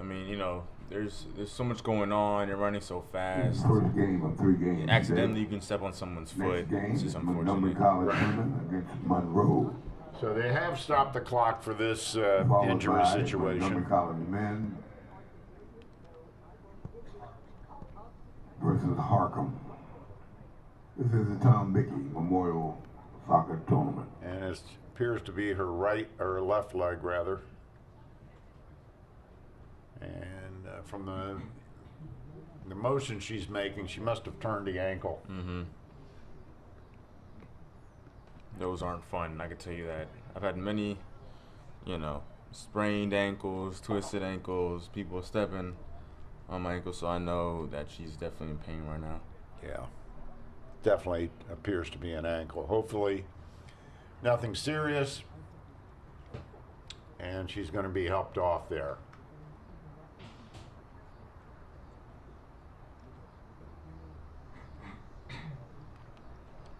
C: I mean, there's so much going on. You're running so fast.
B: First game of 3 games.
C: Accidentally, you can step on someone's foot. It's just
B: Montgomery
C: unfortunate.
B: College women against Monroe.
A: So they have stopped the clock for this
B: Followed
A: injury
B: by
A: situation.
B: Montgomery College men versus Harcum. This is the Tom Mickey Memorial Soccer Tournament.
A: And it appears to be her right or left leg, rather. And from the motion she's making, she must have turned the ankle.
C: Mm-hmm. Those aren't fun, I can tell you that. I've had many, sprained ankles, twisted ankles, people stepping on my ankle, so I know that she's definitely in pain right now.
A: Yeah, definitely appears to be an ankle. Hopefully nothing serious, and she's going to be helped off there.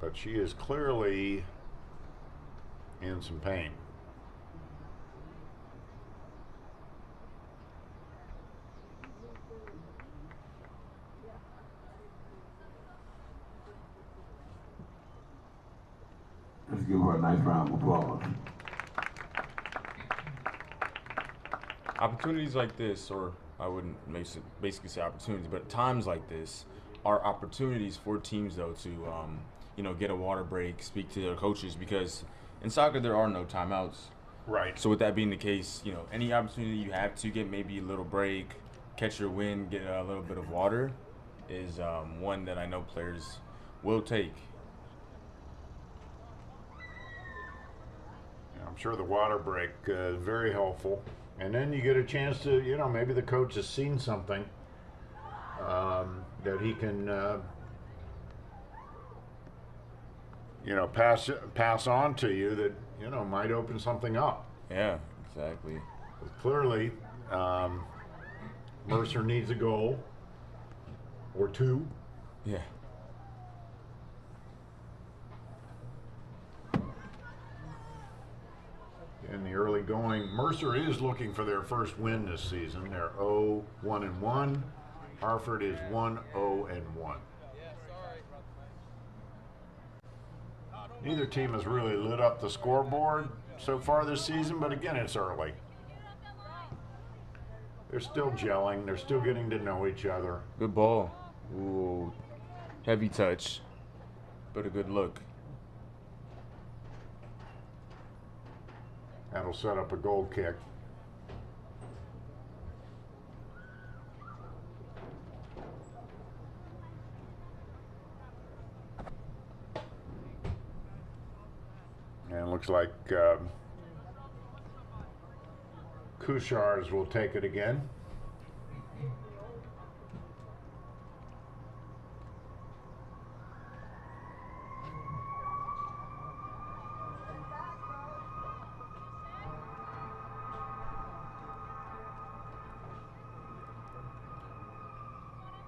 A: But she is clearly in some pain.
B: Let's give her a nice round of applause.
C: Opportunities like this, or I wouldn't basically say opportunities, but times like this are opportunities for teams, though, to get a water break, speak to their coaches, because in soccer there are no timeouts.
A: Right.
C: So with that being the case, any opportunity you have to get maybe a little break, catch your wind, get a little bit of water, is one that I know players will take.
A: I'm sure the water break is very helpful. And then you get a chance to, maybe the coach has seen something that he can, pass on to you that, might open something up.
C: Yeah, exactly.
A: Clearly, Mercer needs a goal or two.
C: Yeah.
A: In the early going, Mercer is looking for their first win this season. They're 0-1-1. Hartford is 1-0-1. Neither team has really lit up the scoreboard so far this season, but again, it's early. They're still gelling. They're still getting to know each other.
C: Good ball. Ooh, heavy touch, but a good look.
A: That'll set up a goal kick. And it looks like Kuchars will take it again.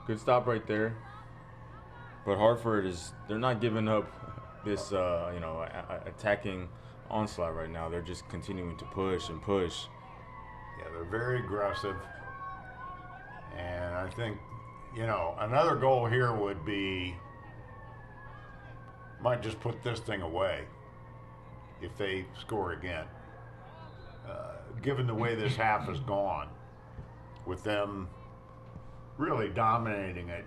C: Good stop right there. But Hartford they're not giving up this, attacking onslaught right now. They're just continuing to push and push.
A: Yeah, they're very aggressive. And I think, another goal here would be, might just put this thing away if they score again. Given the way this half has gone, with them really dominating it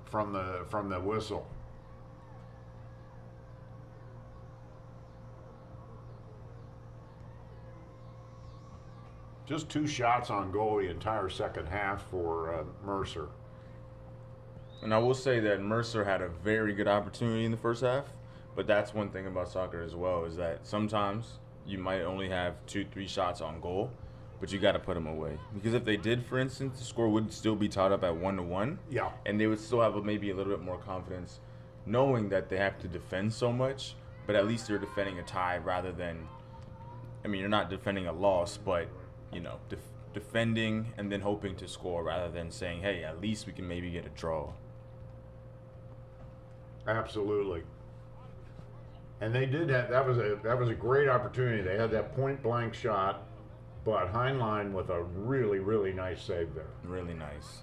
A: from the whistle. Just 2 shots on goal the entire second half for Mercer.
C: And I will say that Mercer had a very good opportunity in the first half, but that's one thing about soccer as well, is that sometimes you might only have 2-3 shots on goal, but you got to put them away. Because if they did, for instance, the score would still be tied up at 1-1.
A: Yeah.
C: And they would still have maybe a little bit more confidence knowing that they have to defend so much, but at least they're defending a tie rather than, you're not defending a loss, but, defending and then hoping to score rather than saying, hey, at least we can maybe get a draw.
A: Absolutely. And they did that. That was a great opportunity. They had that point blank shot, but Heinlein with a really, really nice save there.
C: Really nice.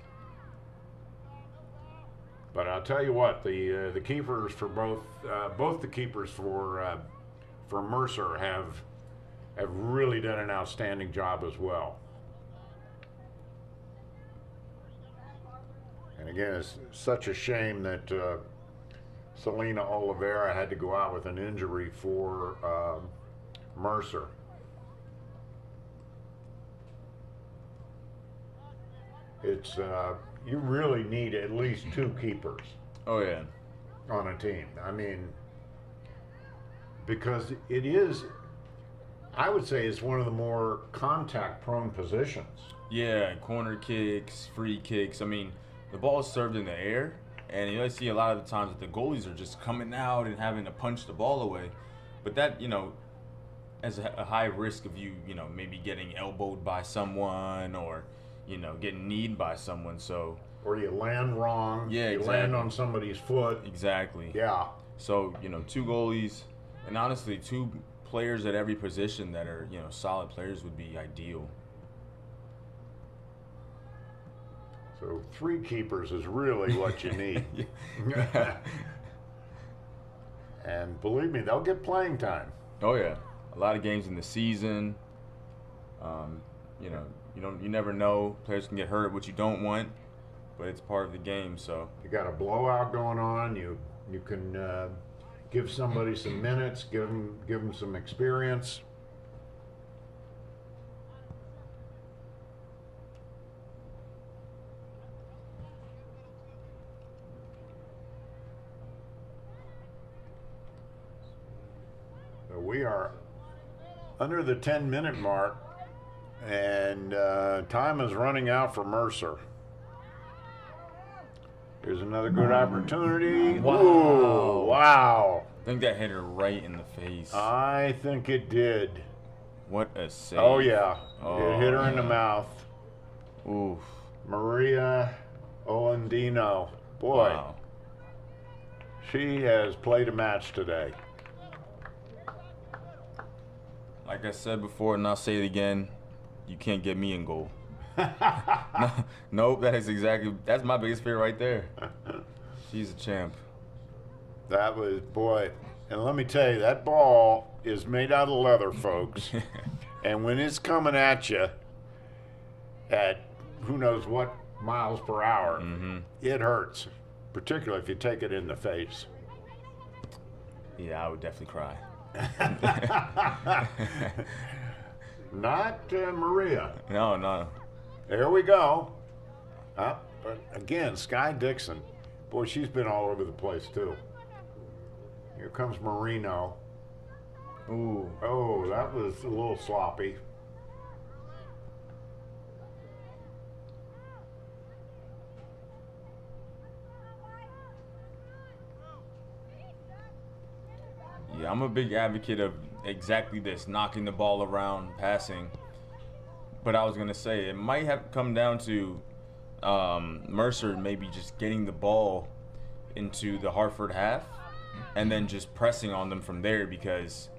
A: But I'll tell you what, the keepers for both the keepers for Mercer have really done an outstanding job as well. And again, it's such a shame that Selena Oliveira had to go out with an injury for Mercer. It's you really need at least 2 keepers.
C: Oh yeah.
A: On a team. Because it is, I would say, it's one of the more contact-prone positions.
C: Yeah, corner kicks, free kicks. The ball is served in the air, and you see a lot of the times that the goalies are just coming out and having to punch the ball away. But that, as a high risk of you, maybe getting elbowed by someone or, getting kneed by someone. So.
A: Or you land wrong.
C: Yeah,
A: you
C: exactly.
A: land on somebody's foot.
C: Exactly.
A: Yeah.
C: So, 2 goalies, and honestly, 2 players at every position that are, solid players would be ideal.
A: So 3 keepers is really what you need. And believe me, they'll get playing time.
C: Oh yeah, a lot of games in the season. You never know. Players can get hurt, which you don't want, but it's part of the game. So
A: you got a blowout going on. You can give somebody some minutes, give them some experience. We are under the 10-minute mark, and time is running out for Mercer. Here's another good opportunity.
C: Wow.
A: Ooh, wow.
C: I think that hit her right in the face.
A: I think it did.
C: What a save.
A: Oh, yeah.
C: Oh,
A: It hit her in the
C: yeah.
A: mouth.
C: Oof.
A: Maria Olandino. Boy,
C: Wow.
A: she has played a match today.
C: Like I said before, and I'll say it again, you can't get me in goal. Nope, that's my biggest fear right there. She's a champ.
A: That was, boy, and let me tell you, that ball is made out of leather, folks. And when it's coming at you at who knows what miles per hour, it hurts, particularly if you take it in the face.
C: Yeah, I would definitely cry.
A: Not Maria.
C: No.
A: There we go. But again, Sky Dixon. Boy, she's been all over the place, too. Here comes Marino.
C: Ooh.
A: Oh, that was a little sloppy.
C: Yeah, I'm a big advocate of exactly this, knocking the ball around, passing. But I was going to say, it might have come down to Mercer maybe just getting the ball into the Hartford half and then just pressing on them from there, because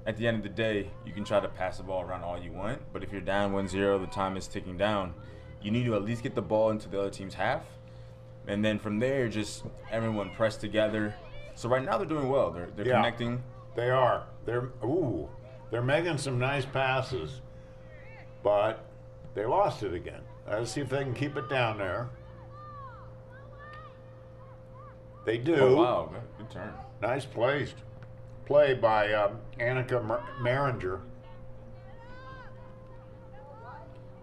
C: at the end of the day, you can try to pass the ball around all you want, but if you're down 1-0, the time is ticking down, you need to at least get the ball into the other team's half, and then from there, just everyone press together. So right now they're doing well. They're
A: Yeah.
C: connecting.
A: They are. They're making some nice passes, but they lost it again. Let's see if they can keep it down there. They do.
C: Oh, wow. Good turn.
A: Nice play by Annika Maringer.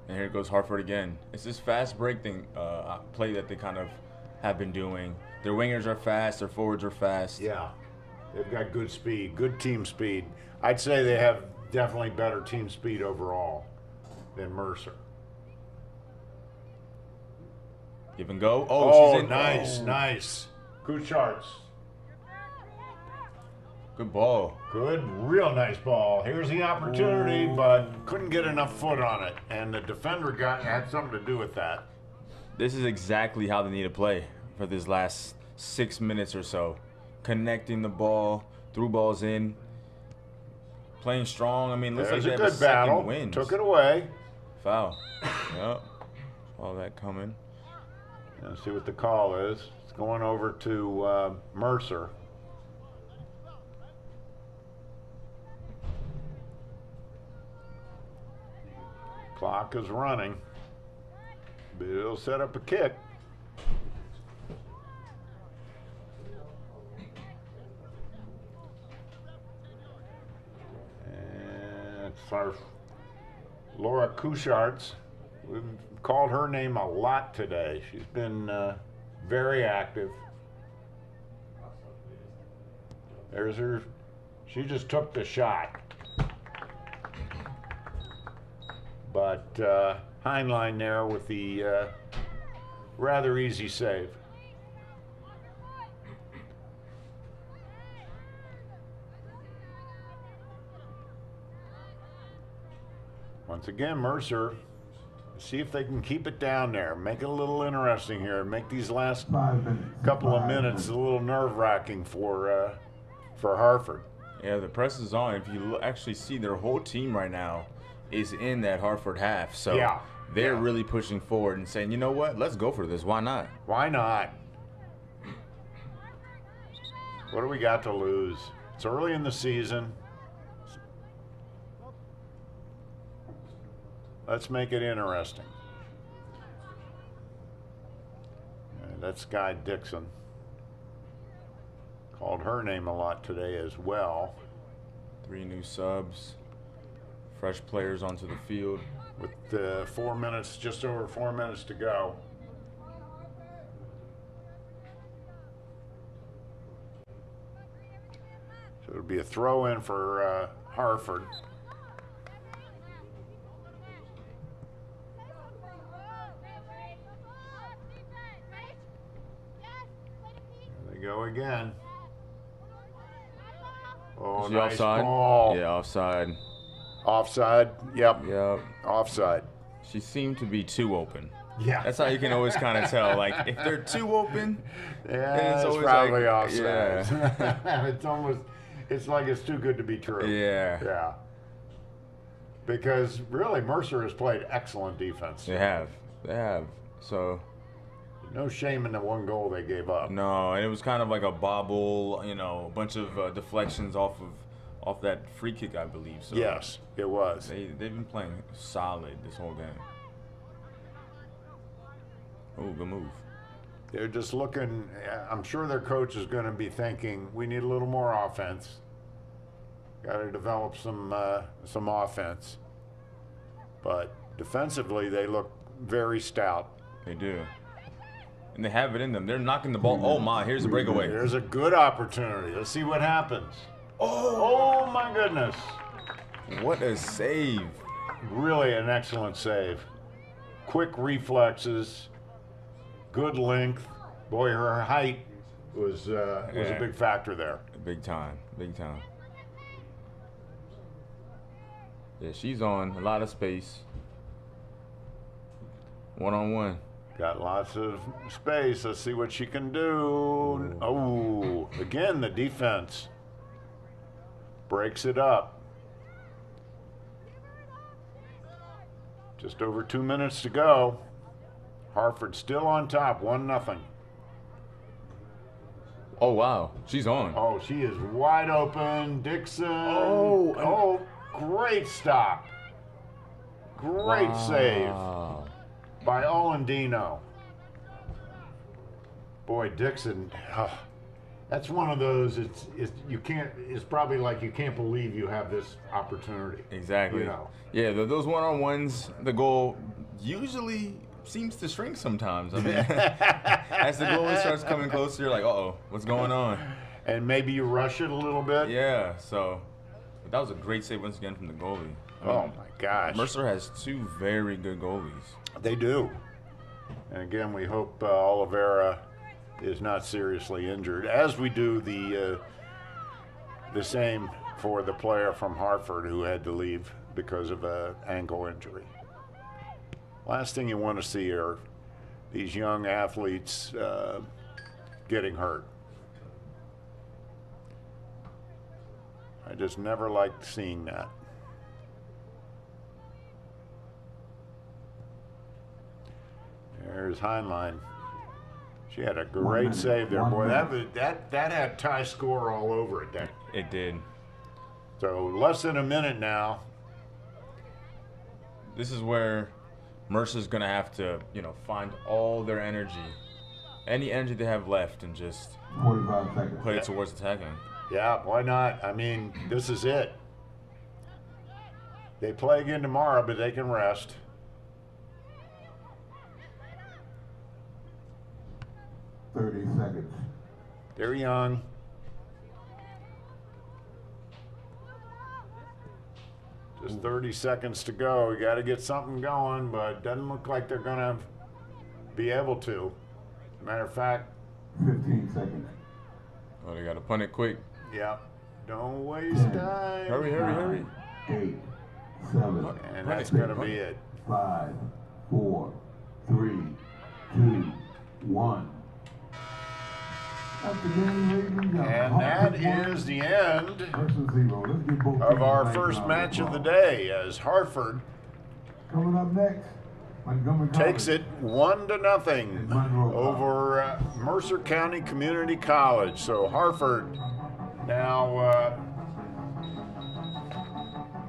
C: And here goes Hartford again. It's this fast break thing, play that they kind of have been doing. Their wingers are fast. Their forwards are fast.
A: Yeah, they've got good speed, good team speed. I'd say they have definitely better team speed overall than Mercer.
C: Give and go.
A: Oh,
C: She's in.
A: nice. Kucharts.
C: Good ball.
A: Good, real nice ball. Here's the opportunity, but couldn't get enough foot on it, and the defender had something to do with that.
C: This is exactly how they need to play for this last 6 minutes or so. Connecting the ball, threw balls in, playing strong. I mean, looks
A: There's
C: like
A: a
C: they have
A: good
C: a second
A: battle.
C: win.
A: Took it away.
C: Foul. Yep. All that coming.
A: Let's see what the call is. It's going over to Mercer. Clock is running, but it'll set up a kick. And it's our Laura Kucharts. We've called her name a lot today. She's been very active. There's her. She just took the shot. But Heinlein there with the rather easy save. Once again, Mercer, see if they can keep it down there. Make it a little interesting here. Make these last
B: 5 minutes.
A: couple of
B: 5
A: minutes a little nerve-wracking for Hartford.
C: Yeah, the press is on. If you actually see, their whole team right now is in that Hartford half. So
A: Yeah.
C: they're
A: Yeah.
C: really pushing forward and saying, you know what, let's go for this. Why not?
A: Why not? What do we got to lose? It's early in the season. Let's make it interesting. And that's Sky Dixon. Called her name a lot today as well.
C: 3 new subs, fresh players onto the field.
A: With 4 minutes, just over 4 minutes to go. So it'll be a throw in for Hartford. go again. Oh,
C: Is she
A: nice
C: offside?
A: ball.
C: Yeah, offside.
A: Offside. Yep.
C: Yep.
A: Offside.
C: She seemed to be too open.
A: Yeah.
C: That's how you can always kind of tell. Like, if they're too open,
A: Yeah,
C: then
A: it's
C: always
A: probably
C: like,
A: offside.
C: Yeah.
A: It's like it's too good to be true.
C: Yeah.
A: Yeah. Because really, Mercer has played excellent defense.
C: They have. They have. So,
A: No shame in the one goal they gave up.
C: no, and it was kind of like a bobble, you know, a bunch of deflections off that free kick, I believe. So
A: Yes, it was.
C: they've been playing solid this whole game. Oh, good move.
A: They're just looking. I'm sure their coach is going to be thinking, we need a little more offense. Got to develop some offense. But defensively, they look very stout.
C: They do. And they have it in them. They're knocking the ball. Oh, my. Here's a breakaway.
A: There's a good opportunity. Let's see what happens. Oh my goodness.
C: What a save.
A: Really an excellent save. Quick reflexes, good length. Boy, her height was a
C: Yeah.
A: big factor there.
C: Big time. Big time. Yeah, she's on a lot of space. One-on-one.
A: Got lots of space. Let's see what she can do. Oh, again, the defense breaks it up. Just over 2 minutes to go. Hartford still on top, 1-0.
C: Oh, wow. She's on.
A: Oh, she is wide open. Dixon.
C: Oh,
A: Oh, great stop. Great save
C: Wow.
A: by Olandino. Boy, Dixon. That's one of those. You can't. It's probably like you can't believe you have this opportunity.
C: Exactly.
A: You know.
C: Yeah, those one-on-ones, the goal usually seems to shrink sometimes. I mean, as the goalie starts coming closer, you're like, uh-oh, what's going on?
A: And maybe you rush it a little bit.
C: Yeah, so but that was a great save once again from the goalie.
A: Oh my gosh.
C: Mercer has two very good goalies.
A: They do. And again, we hope Oliveira is not seriously injured, as we do the same for the player from Hartford who had to leave because of an ankle injury. Last thing you want to see are these young athletes getting hurt. I just never liked seeing that. There's Heinlein. She had a great save there, boy. That had tie score all over it then.
C: It did.
A: So less than a minute now.
C: This is where Mercer's going to have to, find all their energy, any energy they have left, and just
B: 45 seconds.
C: put it towards attacking.
A: Yeah, why not? I mean, this is it. They play again tomorrow, but they can rest.
B: Seconds.
A: They're young. Just 30 seconds to go. We got to get something going, but it doesn't look like they're going to be able to. Matter of fact,
B: 15 seconds.
C: Oh, they got to punt it quick.
A: yeah, don't waste time.
C: Hurry, hurry, hurry.
B: 8, 7,
A: And that's going to be it.
B: 5, 4, 3, 2, 1.
A: And that is the end of our first match of the day as Hartford
B: Coming up next, Montgomery
A: takes
B: College.
A: it 1-0 over Mercer County Community College. So Hartford now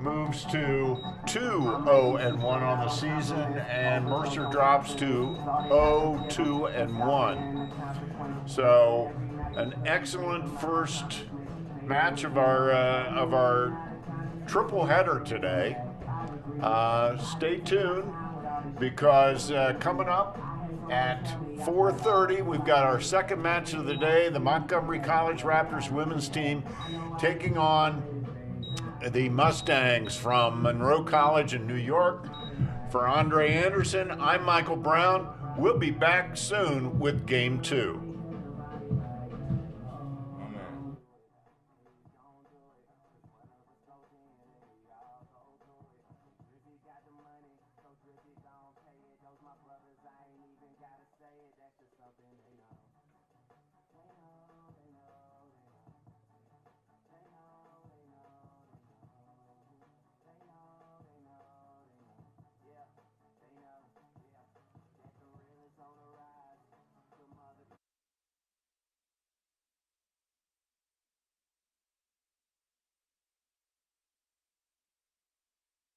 A: moves to 2-0-1 on the season, and Mercer drops to 0-2-1. So an excellent first match of our triple header today. Stay tuned, because coming up at 4:30, we've got our second match of the day, the Montgomery College Raptors women's team taking on the Mustangs from Monroe College in New York. For Andre Anderson, I'm Michael Brown. We'll be back soon with Game 2.